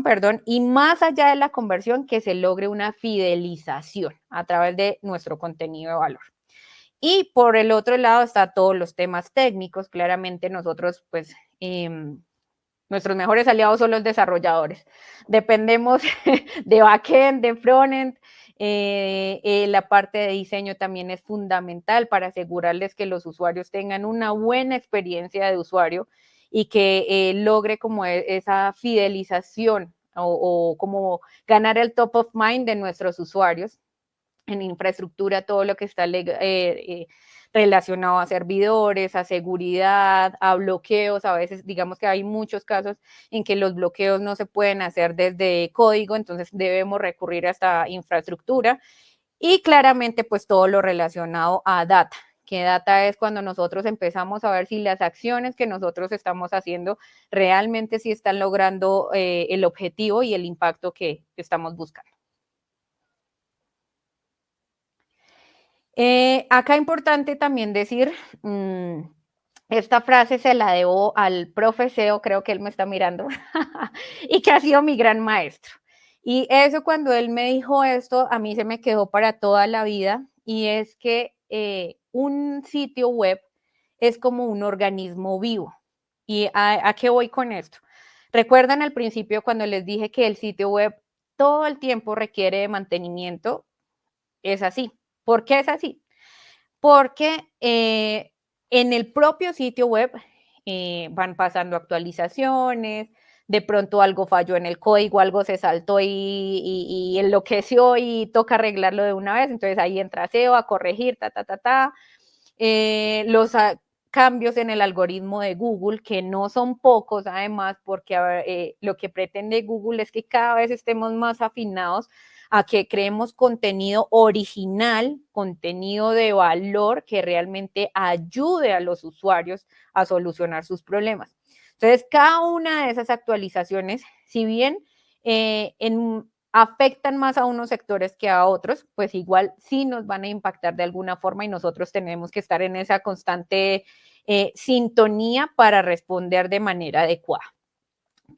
perdón, y más allá de la conversión, que se logre una fidelización a través de nuestro contenido de valor. Y por el otro lado está todos los temas técnicos. Claramente nosotros, pues, nuestros mejores aliados son los desarrolladores. Dependemos de backend, de frontend. La parte de diseño también es fundamental para asegurarles que los usuarios tengan una buena experiencia de usuario y que logre como esa fidelización o como ganar el top of mind de nuestros usuarios. En infraestructura, todo lo que está relacionado a servidores, a seguridad, a bloqueos. A veces, digamos que hay muchos casos en que los bloqueos no se pueden hacer desde código, entonces debemos recurrir a esta infraestructura. Y claramente, pues todo lo relacionado a data. Que data es cuando nosotros empezamos a ver si las acciones que nosotros estamos haciendo realmente sí están logrando el objetivo y el impacto que estamos buscando. Acá importante también decir, esta frase se la debo al profe SEO, creo que él me está mirando, y que ha sido mi gran maestro. Y eso cuando él me dijo esto, a mí se me quedó para toda la vida, y es que un sitio web es como un organismo vivo. ¿Y a qué voy con esto? ¿Recuerdan al principio cuando les dije que el sitio web todo el tiempo requiere de mantenimiento? Es así. ¿Por qué es así? Porque en el propio sitio web van pasando actualizaciones, de pronto algo falló en el código, algo se saltó y enloqueció y toca arreglarlo de una vez, entonces ahí entra SEO a corregir, los cambios en el algoritmo de Google, que no son pocos además, porque lo que pretende Google es que cada vez estemos más afinados a que creemos contenido original, contenido de valor que realmente ayude a los usuarios a solucionar sus problemas. Entonces, cada una de esas actualizaciones, si bien afectan más a unos sectores que a otros, pues igual sí nos van a impactar de alguna forma y nosotros tenemos que estar en esa constante sintonía para responder de manera adecuada.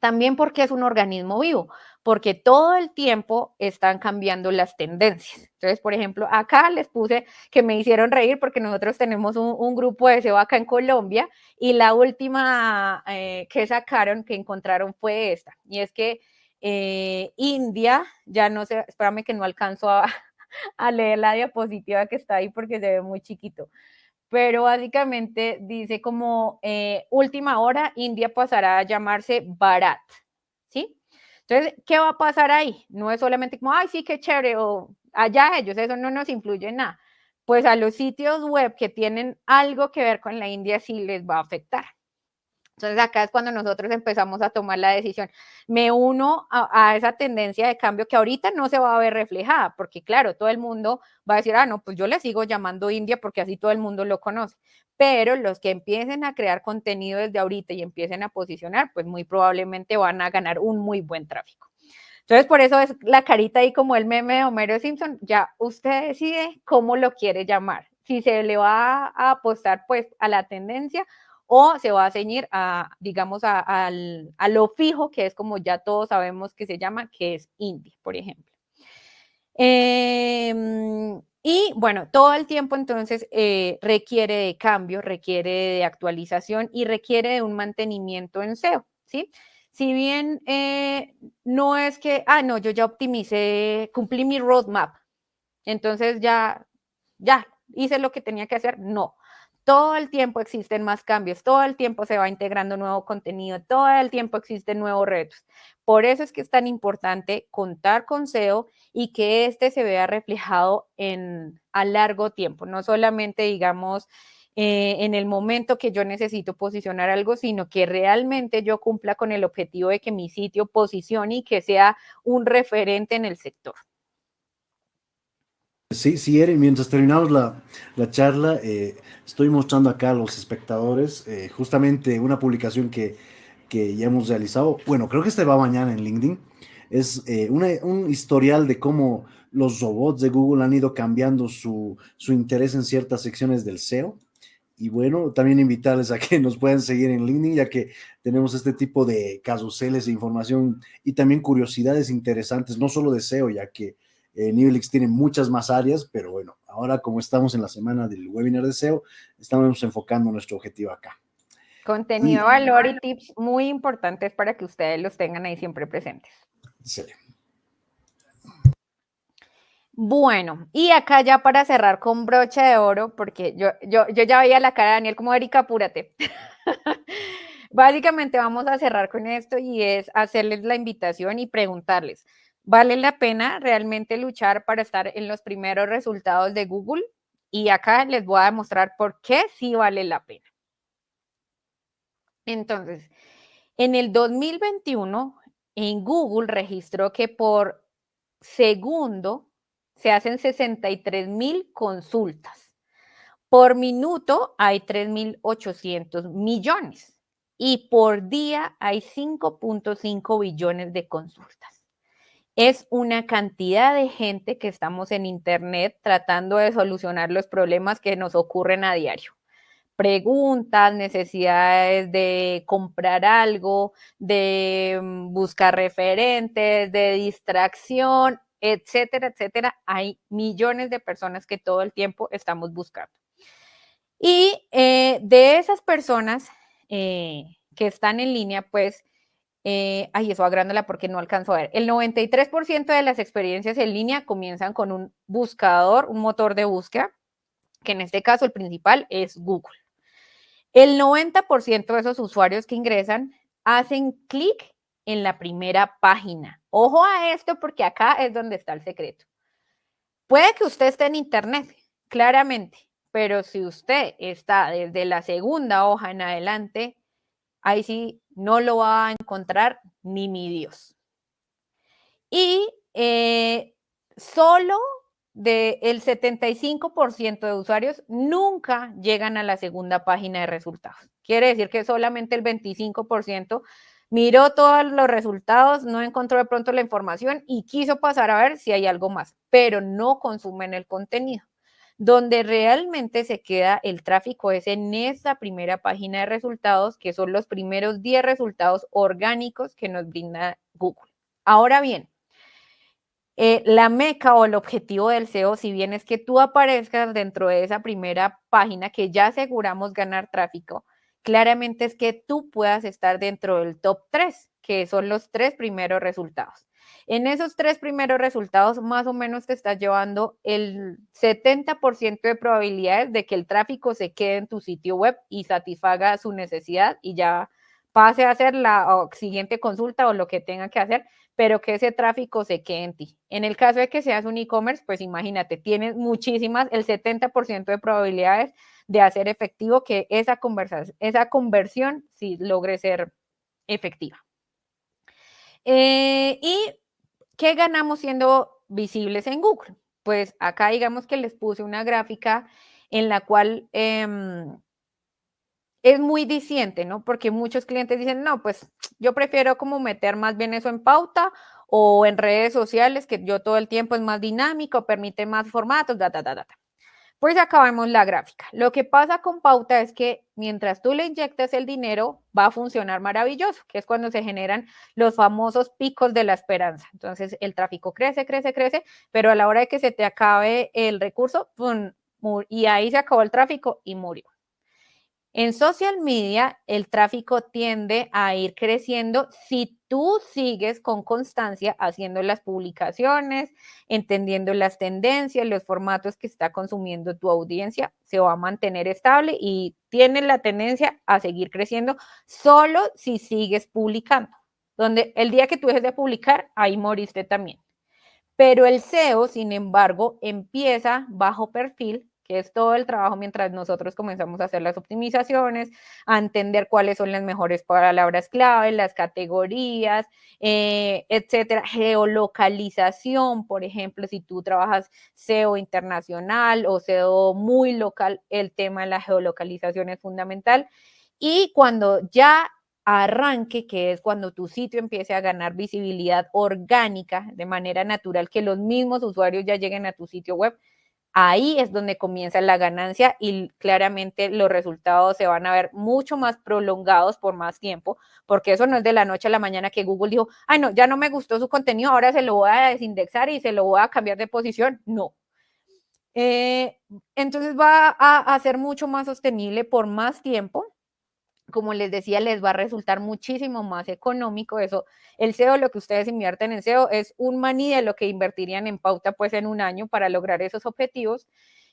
También porque es un organismo vivo, porque todo el tiempo están cambiando las tendencias. Entonces, por ejemplo, acá les puse que me hicieron reír porque nosotros tenemos un grupo de SEO acá en Colombia y la última que sacaron, que encontraron fue esta. Y es que India, ya no sé, espérame que no alcanzo a leer la diapositiva que está ahí porque se ve muy chiquito, pero básicamente dice como última hora, India pasará a llamarse Bharat, ¿sí? Entonces, ¿qué va a pasar ahí? No es solamente como, ay, sí, qué chévere, o allá ellos, eso no nos influye en nada. Pues a los sitios web que tienen algo que ver con la India sí les va a afectar. Entonces acá es cuando nosotros empezamos a tomar la decisión. Me uno a esa tendencia de cambio que ahorita no se va a ver reflejada, porque claro, todo el mundo va a decir, ah, no, pues yo le sigo llamando India porque así todo el mundo lo conoce. Pero los que empiecen a crear contenido desde ahorita y empiecen a posicionar, pues muy probablemente van a ganar un muy buen tráfico. Entonces, por eso es la carita ahí como el meme de Homero Simpson, ya usted decide cómo lo quiere llamar. Si se le va a apostar pues a la tendencia o se va a ceñir a, digamos, a lo fijo, que es como ya todos sabemos que se llama, que es indie, por ejemplo. Y bueno, todo el tiempo entonces requiere de cambio, requiere de actualización y requiere de un mantenimiento en SEO, ¿sí? Si bien no es que, no, yo ya optimicé, cumplí mi roadmap, entonces ya hice lo que tenía que hacer, no. Todo el tiempo existen más cambios, todo el tiempo se va integrando nuevo contenido, todo el tiempo existen nuevos retos. Por eso es que es tan importante contar con SEO y que este se vea reflejado a largo tiempo, no solamente, digamos, en el momento que yo necesito posicionar algo, sino que realmente yo cumpla con el objetivo de que mi sitio posicione y que sea un referente en el sector. Sí, sí, Eri, mientras terminamos la charla, estoy mostrando acá a los espectadores justamente una publicación que ya hemos realizado. Bueno, creo que este va mañana en LinkedIn. Es un historial de cómo los robots de Google han ido cambiando su interés en ciertas secciones del SEO. Y bueno, también invitarles a que nos puedan seguir en LinkedIn, ya que tenemos este tipo de carruseles de información y también curiosidades interesantes, no solo de SEO, ya que Nivelix tiene muchas más áreas, pero bueno, ahora como estamos en la semana del webinar de SEO, estamos enfocando nuestro objetivo acá. Contenido de valor y tips muy importantes para que ustedes los tengan ahí siempre presentes. Sí. Bueno, y acá ya para cerrar con broche de oro, porque yo ya veía la cara de Daniel como, Erika, apúrate. Básicamente vamos a cerrar con esto y es hacerles la invitación y preguntarles, ¿vale la pena realmente luchar para estar en los primeros resultados de Google? Y acá les voy a demostrar por qué sí vale la pena. Entonces, en el 2021, en Google registró que por segundo se hacen 63,000 consultas. Por minuto hay 3,800 millones y por día hay 5.5 billones de consultas. Es una cantidad de gente que estamos en Internet tratando de solucionar los problemas que nos ocurren a diario. Preguntas, necesidades de comprar algo, de buscar referentes, de distracción, etcétera, etcétera. Hay millones de personas que todo el tiempo estamos buscando. Y de esas personas que están en línea, pues, eso agrándola porque no alcanzo a ver. El 93% de las experiencias en línea comienzan con un buscador, un motor de búsqueda, que en este caso el principal es Google. El 90% de esos usuarios que ingresan hacen clic en la primera página. Ojo a esto porque acá es donde está el secreto. Puede que usted esté en internet, claramente, pero si usted está desde la segunda hoja en adelante, ahí sí no lo va a encontrar ni mi Dios. Y solo del 75% de usuarios nunca llegan a la segunda página de resultados. Quiere decir que solamente el 25% miró todos los resultados, no encontró de pronto la información y quiso pasar a ver si hay algo más, pero no consumen el contenido. Donde realmente se queda el tráfico es en esa primera página de resultados, que son los primeros 10 resultados orgánicos que nos brinda Google. Ahora bien, la meca o el objetivo del SEO, si bien es que tú aparezcas dentro de esa primera página que ya aseguramos ganar tráfico, claramente es que tú puedas estar dentro del top 3, que son los 3 primeros resultados. En esos 3 primeros resultados, más o menos te estás llevando el 70% de probabilidades de que el tráfico se quede en tu sitio web y satisfaga su necesidad y ya pase a hacer la siguiente consulta o lo que tenga que hacer, pero que ese tráfico se quede en ti. En el caso de que seas un e-commerce, pues imagínate, tienes muchísimas, el 70% de probabilidades de hacer efectivo que esa conversión sí logre ser efectiva. ¿Y qué ganamos siendo visibles en Google? Pues acá digamos que les puse una gráfica en la cual es muy diciente, ¿no? Porque muchos clientes dicen, no, pues yo prefiero como meter más bien eso en pauta o en redes sociales, que yo todo el tiempo es más dinámico, permite más formatos, Pues acá vemos la gráfica. Lo que pasa con pauta es que mientras tú le inyectas el dinero, va a funcionar maravilloso, que es cuando se generan los famosos picos de la esperanza. Entonces el tráfico crece, crece, crece, pero a la hora de que se te acabe el recurso, ¡pum! Y ahí se acabó el tráfico y murió. En social media, el tráfico tiende a ir creciendo si tú sigues con constancia haciendo las publicaciones, entendiendo las tendencias, los formatos que está consumiendo tu audiencia, se va a mantener estable y tiene la tendencia a seguir creciendo solo si sigues publicando. Donde el día que tú dejes de publicar, ahí moriste también. Pero el SEO, sin embargo, empieza bajo perfil, que es todo el trabajo mientras nosotros comenzamos a hacer las optimizaciones, a entender cuáles son las mejores palabras clave, las categorías, etcétera. Geolocalización, por ejemplo, si tú trabajas SEO internacional o SEO muy local, el tema de la geolocalización es fundamental. Y cuando ya arranque, que es cuando tu sitio empiece a ganar visibilidad orgánica de manera natural, que los mismos usuarios ya lleguen a tu sitio web, ahí es donde comienza la ganancia y claramente los resultados se van a ver mucho más prolongados por más tiempo, porque eso no es de la noche a la mañana que Google dijo, ay no, ya no me gustó su contenido, ahora se lo voy a desindexar y se lo voy a cambiar de posición. No. Entonces va a ser mucho más sostenible por más tiempo. Como les decía, les va a resultar muchísimo más económico eso. El SEO, lo que ustedes invierten en SEO es un maní de lo que invertirían en pauta pues en un año para lograr esos objetivos.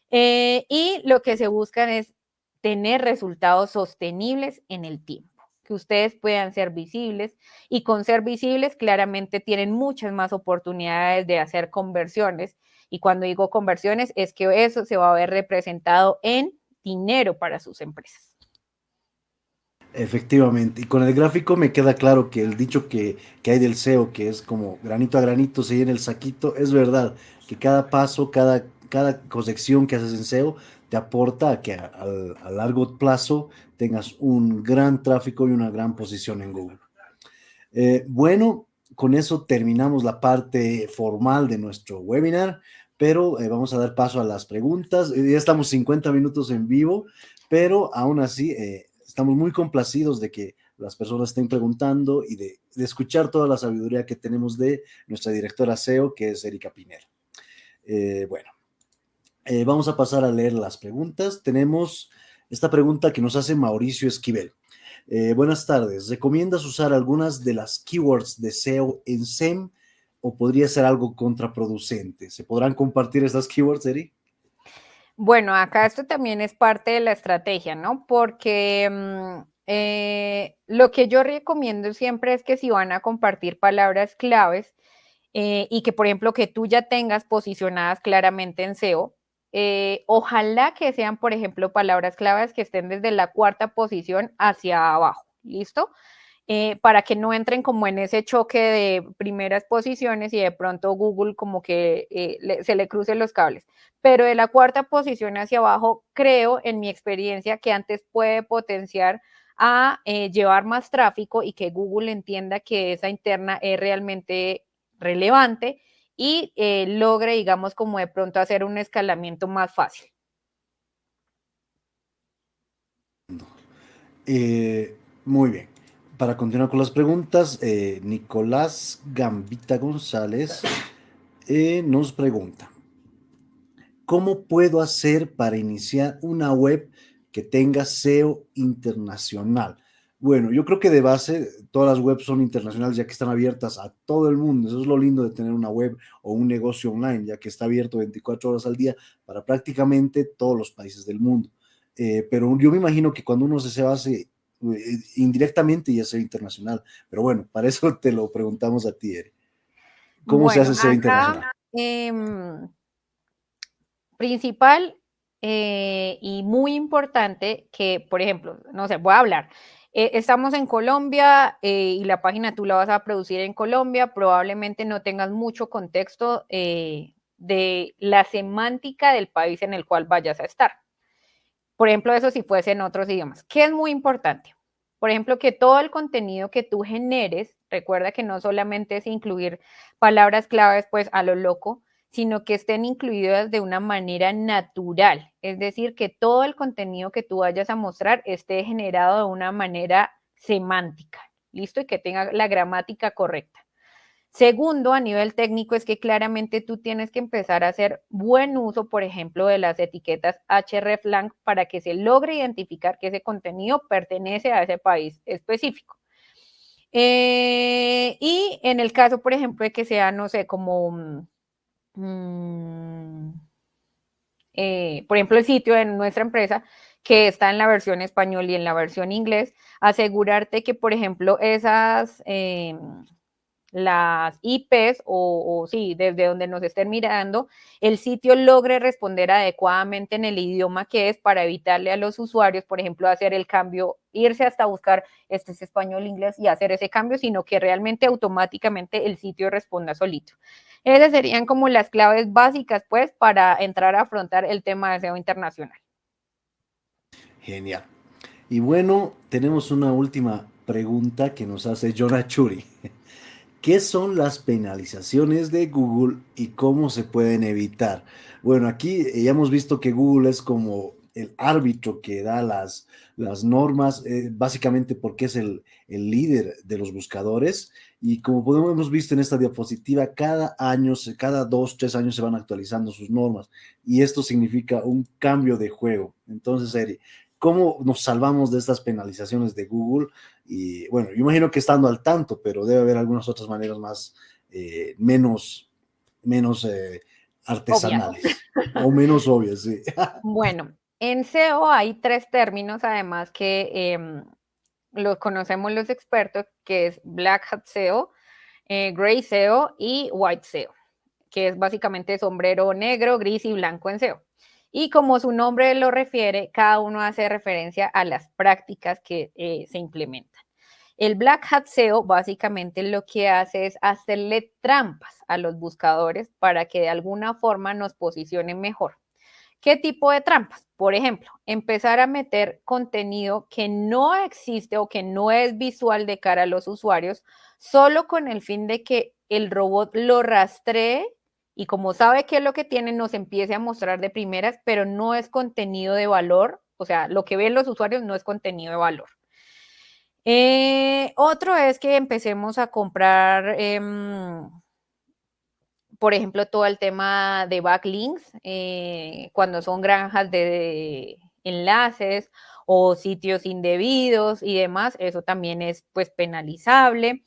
Y lo que se buscan es tener resultados sostenibles en el tiempo, que ustedes puedan ser visibles y con ser visibles claramente tienen muchas más oportunidades de hacer conversiones. Y cuando digo conversiones es que eso se va a ver representado en dinero para sus empresas. Efectivamente, y con el gráfico me queda claro que el dicho que hay del SEO, que es como granito a granito se llena el saquito, es verdad, que cada paso, cada corrección que haces en SEO te aporta a que a largo plazo tengas un gran tráfico y una gran posición en Google. Bueno, con eso terminamos la parte formal de nuestro webinar, pero vamos a dar paso a las preguntas. Ya estamos 50 minutos en vivo, pero aún así estamos muy complacidos de que las personas estén preguntando y de escuchar toda la sabiduría que tenemos de nuestra directora SEO, que es Erika Pineda. Bueno, vamos a pasar a leer las preguntas. Tenemos esta pregunta que nos hace Mauricio Esquivel. Buenas tardes. ¿Recomiendas usar algunas de las keywords de SEO en SEM o podría ser algo contraproducente? ¿Se podrán compartir estas keywords, Eri? Bueno, acá esto también es parte de la estrategia, ¿no? Porque Lo que yo recomiendo siempre es que si van a compartir palabras claves y que, por ejemplo, que tú ya tengas posicionadas claramente en SEO, ojalá que sean, por ejemplo, palabras claves que estén desde la cuarta posición hacia abajo, ¿listo? Para que no entren como en ese choque de primeras posiciones y de pronto Google como que se le crucen los cables. Pero de la cuarta posición hacia abajo, creo en mi experiencia que antes puede potenciar a llevar más tráfico y que Google entienda que esa interna es realmente relevante y logre, digamos, como de pronto hacer un escalamiento más fácil. Muy bien. Para continuar con las preguntas, Nicolás Gambita González nos pregunta, ¿cómo puedo hacer para iniciar una web que tenga SEO internacional? Bueno, yo creo que de base todas las webs son internacionales ya que están abiertas a todo el mundo. Eso es lo lindo de tener una web o un negocio online, ya que está abierto 24 horas al día para prácticamente todos los países del mundo. Pero yo me imagino que cuando uno se hace indirectamente ya sea internacional. Pero bueno, para eso te lo preguntamos a ti, Eri. ¿Cómo se Bueno, hace SEO acá internacional? principal y muy importante que, por ejemplo, no sé, voy a hablar. Estamos en Colombia y la página tú la vas a producir en Colombia, probablemente no tengas mucho contexto de la semántica del país en el cual vayas a estar. Por ejemplo, eso si fuese en otros idiomas. ¿Qué es muy importante? Por ejemplo, que todo el contenido que tú generes, recuerda que no solamente es incluir palabras claves pues a lo loco, sino que estén incluidas de una manera natural. Es decir, que todo el contenido que tú vayas a mostrar esté generado de una manera semántica, ¿listo? Y que tenga la gramática correcta. Segundo, a nivel técnico, es que claramente tú tienes que empezar a hacer buen uso, por ejemplo, de las etiquetas hreflang para que se logre identificar que ese contenido pertenece a ese país específico. Y en el caso, por ejemplo, de que sea, no sé, como, por ejemplo, el sitio de nuestra empresa, que está en la versión español y en la versión inglés, asegurarte que, por ejemplo, esas las IPs o sí, desde donde nos estén mirando, el sitio logre responder adecuadamente en el idioma que es para evitarle a los usuarios, por ejemplo, hacer el cambio, irse hasta buscar este es español, inglés y hacer ese cambio, sino que realmente automáticamente el sitio responda solito. Esas serían como las claves básicas, pues, para entrar a afrontar el tema de SEO internacional. Genial. Y bueno, tenemos una última pregunta que nos hace Jonah Churi. ¿Qué son las penalizaciones de Google y cómo se pueden evitar? Bueno, aquí ya hemos visto que Google es como el árbitro que da las normas, básicamente porque es el líder de los buscadores. Y como hemos visto en esta diapositiva, cada año, cada 2, 3 años se van actualizando sus normas. Y esto significa un cambio de juego. Entonces, Eri, ¿cómo nos salvamos de estas penalizaciones de Google? Y bueno, yo imagino que estando al tanto, pero debe haber algunas otras maneras más, menos Obvia. artesanales o menos obvias, sí. Bueno, en SEO hay tres términos además que los conocemos los expertos, que es Black Hat SEO, Gray SEO y White SEO, que es básicamente sombrero negro, gris y blanco en SEO. Y como su nombre lo refiere, cada uno hace referencia a las prácticas que se implementan. El Black Hat SEO básicamente lo que hace es hacerle trampas a los buscadores para que de alguna forma nos posicionen mejor. ¿Qué tipo de trampas? Por ejemplo, empezar a meter contenido que no existe o que no es visual de cara a los usuarios, solo con el fin de que el robot lo rastree y como sabe qué es lo que tiene, nos empiece a mostrar de primeras, pero no es contenido de valor, o sea, lo que ven los usuarios no es contenido de valor. Otro es que empecemos a comprar por ejemplo, todo el tema de backlinks, cuando son granjas de enlaces o sitios indebidos y demás, eso también es pues penalizable.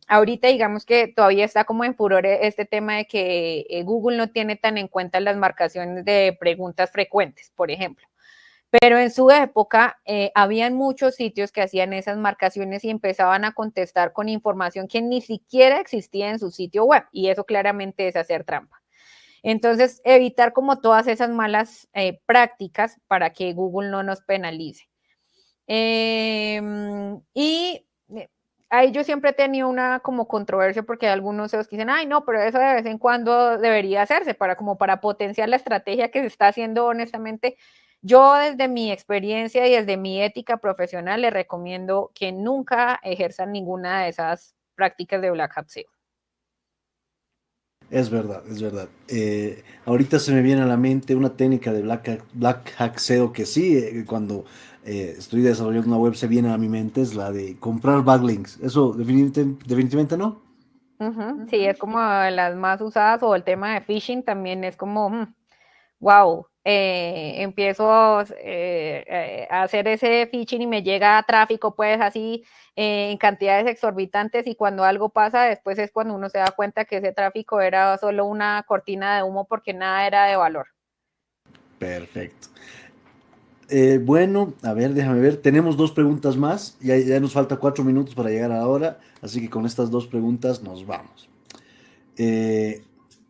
Ahorita digamos que todavía está como en furor este tema de que Google no tiene tan en cuenta las marcaciones de preguntas frecuentes, por ejemplo. Pero en su época habían muchos sitios que hacían esas marcaciones y empezaban a contestar con información que ni siquiera existía en su sitio web, y eso claramente es hacer trampa. Entonces, evitar como todas esas malas prácticas para que Google no nos penalice. Y ahí yo siempre he tenido una como controversia porque hay algunos CEOs que dicen, ay, no, pero eso de vez en cuando debería hacerse como para potenciar la estrategia que se está haciendo honestamente. Yo desde mi experiencia y desde mi ética profesional les recomiendo que nunca ejerzan ninguna de esas prácticas de Black Hat SEO. Es verdad, es verdad. Ahorita se me viene a la mente una técnica de Black Hack SEO que sí, cuando estoy desarrollando una web se viene a mi mente, es la de comprar backlinks. Eso definitivamente no. Sí, es como las más usadas, o el tema de phishing también es como, wow, empiezo a hacer ese phishing y me llega tráfico pues así en cantidades exorbitantes, y cuando algo pasa después es cuando uno se da cuenta que ese tráfico era solo una cortina de humo porque nada era de valor. Perfecto. Bueno, a ver, déjame ver. Tenemos dos preguntas más. Ya nos falta 4 minutos para llegar a la hora, así que con estas dos preguntas nos vamos.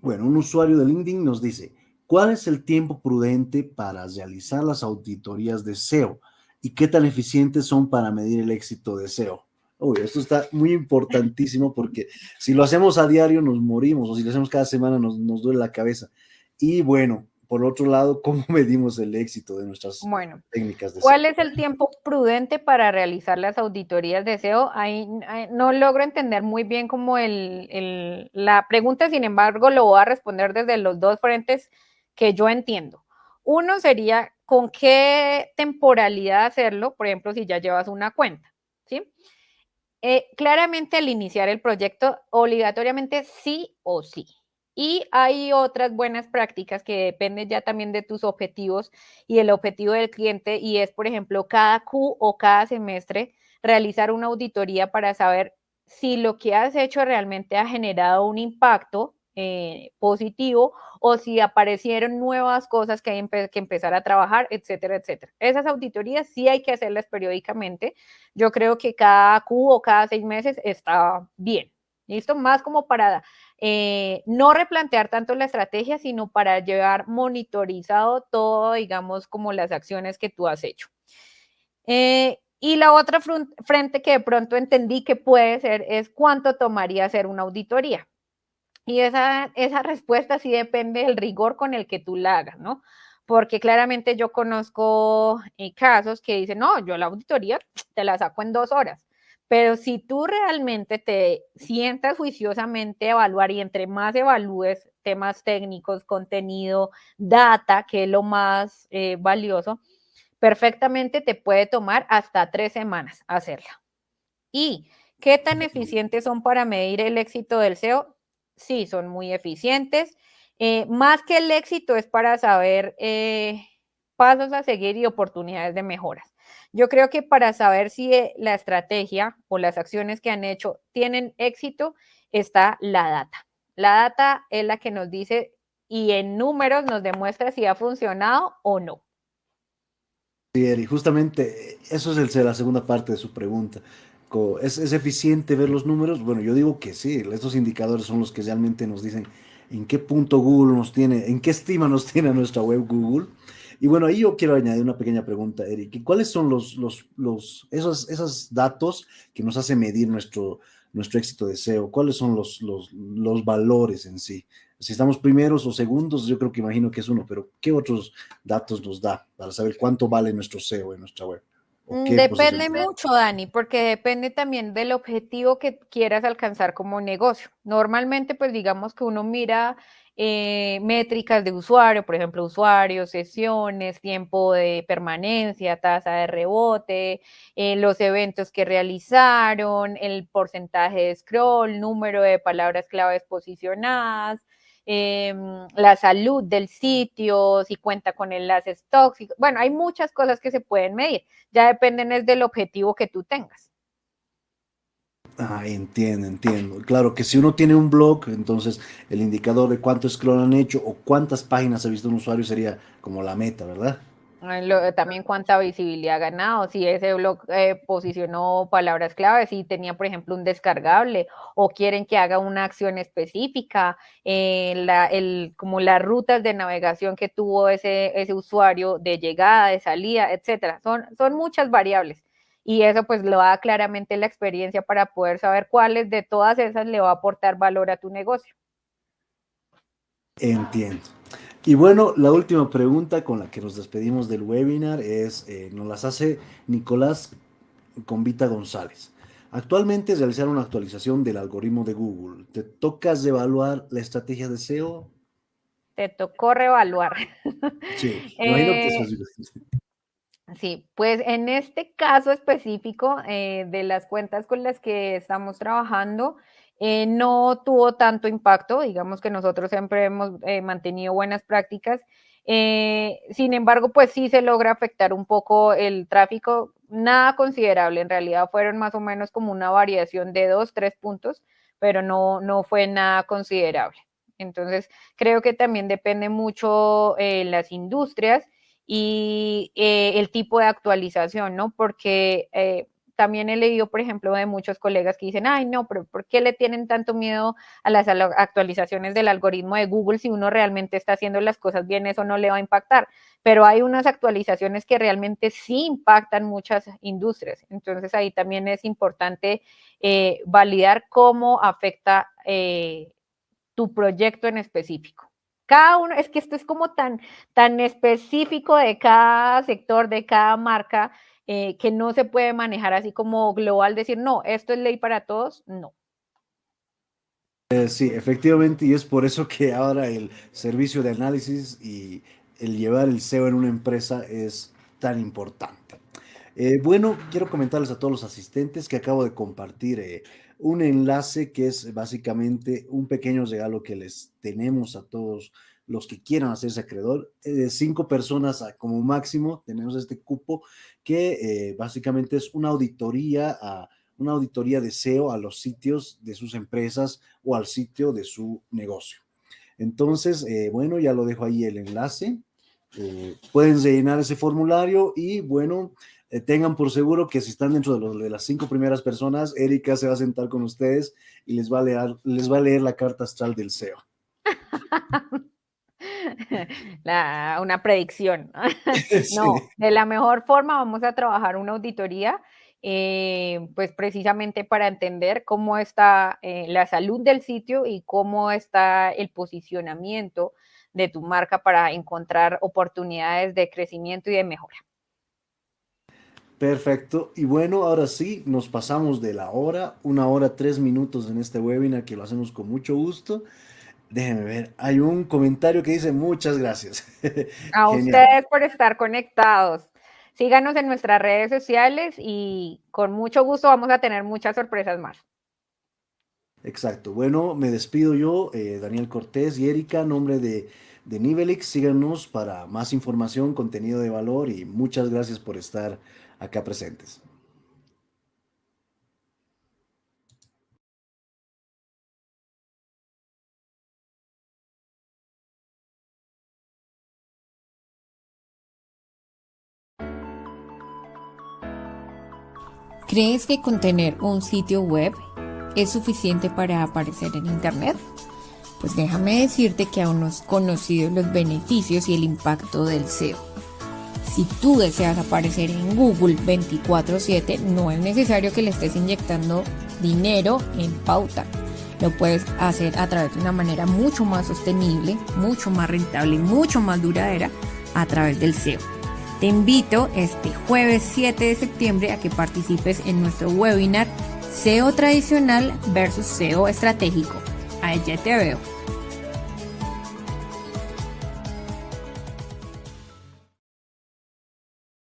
Bueno, un usuario de LinkedIn nos dice, ¿cuál es el tiempo prudente para realizar las auditorías de SEO? ¿Y qué tan eficientes son para medir el éxito de SEO? Uy, esto está muy importantísimo porque si lo hacemos a diario nos morimos, o si lo hacemos cada semana nos duele la cabeza. Y bueno, por otro lado, ¿cómo medimos el éxito de nuestras Bueno, técnicas de SEO? ¿cuál es el tiempo prudente para realizar las auditorías de SEO? Ahí no logro entender muy bien como la pregunta, sin embargo, lo voy a responder desde los dos frentes que yo entiendo. Uno sería con qué temporalidad hacerlo, por ejemplo, si ya llevas una cuenta, ¿sí? Claramente al iniciar el proyecto, obligatoriamente sí o sí. Y hay otras buenas prácticas que dependen ya también de tus objetivos y el objetivo del cliente, y es, por ejemplo, cada Q o cada semestre realizar una auditoría para saber si lo que has hecho realmente ha generado un impacto positivo, o si aparecieron nuevas cosas que hay que empezar a trabajar, etcétera, etcétera. Esas auditorías sí hay que hacerlas periódicamente. Yo creo que cada Q o cada 6 meses está bien. ¿Listo? Más como para no replantear tanto la estrategia, sino para llevar monitorizado todo, digamos, como las acciones que tú has hecho. Y la otra frente que de pronto entendí que puede ser es cuánto tomaría hacer una auditoría. Y esa respuesta sí depende del rigor con el que tú la hagas, ¿no? Porque claramente yo conozco casos que dicen, no, yo la auditoría te la saco en 2 horas. Pero si tú realmente te sientas juiciosamente a evaluar, y entre más evalúes temas técnicos, contenido, data, que es lo más valioso, perfectamente te puede tomar hasta 3 semanas hacerla. ¿Y qué tan eficientes son para medir el éxito del SEO? Sí, son muy eficientes. Más que el éxito es para saber pasos a seguir y oportunidades de mejoras. Yo creo que para saber si la estrategia o las acciones que han hecho tienen éxito, está la data. La data es la que nos dice y en números nos demuestra si ha funcionado o no. Y justamente eso es la segunda parte de su pregunta. ¿Es eficiente ver los números? Bueno, yo digo que sí, estos indicadores son los que realmente nos dicen en qué punto Google nos tiene, en qué estima nos tiene a nuestra web Google. Y bueno, ahí yo quiero añadir una pequeña pregunta, Eric. ¿Y cuáles son esos datos que nos hacen medir nuestro éxito de SEO? ¿Cuáles son los valores en sí? Si estamos primeros o segundos, yo creo que imagino que es uno, pero ¿qué otros datos nos da para saber cuánto vale nuestro SEO en nuestra web? ¿O qué Depende posición? mucho, Dani, porque depende también del objetivo que quieras alcanzar como negocio. Normalmente, pues digamos que uno mira métricas de usuario, por ejemplo, usuarios, sesiones, tiempo de permanencia, tasa de rebote, los eventos que realizaron, el porcentaje de scroll, número de palabras claves posicionadas, la salud del sitio, si cuenta con enlaces tóxicos. Bueno, hay muchas cosas que se pueden medir. Ya dependen es del objetivo que tú tengas. Ah, entiendo. Claro que si uno tiene un blog, entonces el indicador de cuánto scroll han hecho o cuántas páginas ha visto un usuario sería como la meta, ¿verdad? También cuánta visibilidad ha ganado, si ese blog posicionó palabras clave, si tenía, por ejemplo, un descargable, o quieren que haga una acción específica, como las rutas de navegación que tuvo ese usuario de llegada, de salida, etcétera. Son muchas variables. Y eso pues lo da claramente la experiencia para poder saber cuáles de todas esas le va a aportar valor a tu negocio. Entiendo. Y bueno, la última pregunta con la que nos despedimos del webinar nos las hace Nicolás Convita González. Actualmente realizar una actualización del algoritmo de Google. ¿Te tocas evaluar la estrategia de SEO? Te tocó reevaluar. Sí, me imagino que eso es. Sí, pues en este caso específico de las cuentas con las que estamos trabajando, no tuvo tanto impacto, digamos que nosotros siempre hemos mantenido buenas prácticas, sin embargo, pues sí se logra afectar un poco el tráfico, nada considerable, en realidad fueron más o menos como una variación de 2, 3 puntos, pero no fue nada considerable. Entonces, creo que también depende mucho las industrias y el tipo de actualización, ¿no? Porque también he leído, por ejemplo, de muchos colegas que dicen, ay, no, pero ¿por qué le tienen tanto miedo a las actualizaciones del algoritmo de Google si uno realmente está haciendo las cosas bien? Eso no le va a impactar. Pero hay unas actualizaciones que realmente sí impactan muchas industrias. Entonces ahí también es importante validar cómo afecta tu proyecto en específico. Cada uno, es que esto es como tan específico de cada sector, de cada marca, que no se puede manejar así como global, decir, no, esto es ley para todos, no. Sí, efectivamente, y es por eso que ahora el servicio de análisis y el llevar el SEO en una empresa es tan importante. Bueno, quiero comentarles a todos los asistentes que acabo de compartir un enlace que es básicamente un pequeño regalo que les tenemos a todos los que quieran hacerse acreedor. 5 personas como máximo tenemos este cupo que básicamente es una auditoría de SEO a los sitios de sus empresas o al sitio de su negocio. Entonces, bueno, ya lo dejo ahí el enlace. Pueden rellenar ese formulario y bueno, tengan por seguro que si están dentro de las 5 primeras personas, Erika se va a sentar con ustedes y les va a leer la carta astral del SEO. Una predicción. No, Sí. de la mejor forma vamos a trabajar una auditoría, pues precisamente para entender cómo está la salud del sitio y cómo está el posicionamiento de tu marca para encontrar oportunidades de crecimiento y de mejora. Perfecto. Y bueno, ahora sí, nos pasamos de la hora, 1 hora 3 minutos en este webinar que lo hacemos con mucho gusto. Déjenme ver, hay un comentario que dice muchas gracias. A Genial. ustedes por estar conectados. Síganos en nuestras redes sociales y con mucho gusto vamos a tener muchas sorpresas más. Exacto. Bueno, me despido yo, Daniel Cortés y Erika, en nombre de Nivelix. Síganos para más información, contenido de valor y muchas gracias por estar acá presentes. ¿Crees que con tener un sitio web es suficiente para aparecer en Internet? Pues déjame decirte que aún no has conocido los beneficios y el impacto del SEO. Si tú deseas aparecer en Google 24/7, no es necesario que le estés inyectando dinero en pauta. Lo puedes hacer a través de una manera mucho más sostenible, mucho más rentable y mucho más duradera a través del SEO. Te invito este jueves 7 de septiembre a que participes en nuestro webinar SEO tradicional versus SEO estratégico. Allá te veo.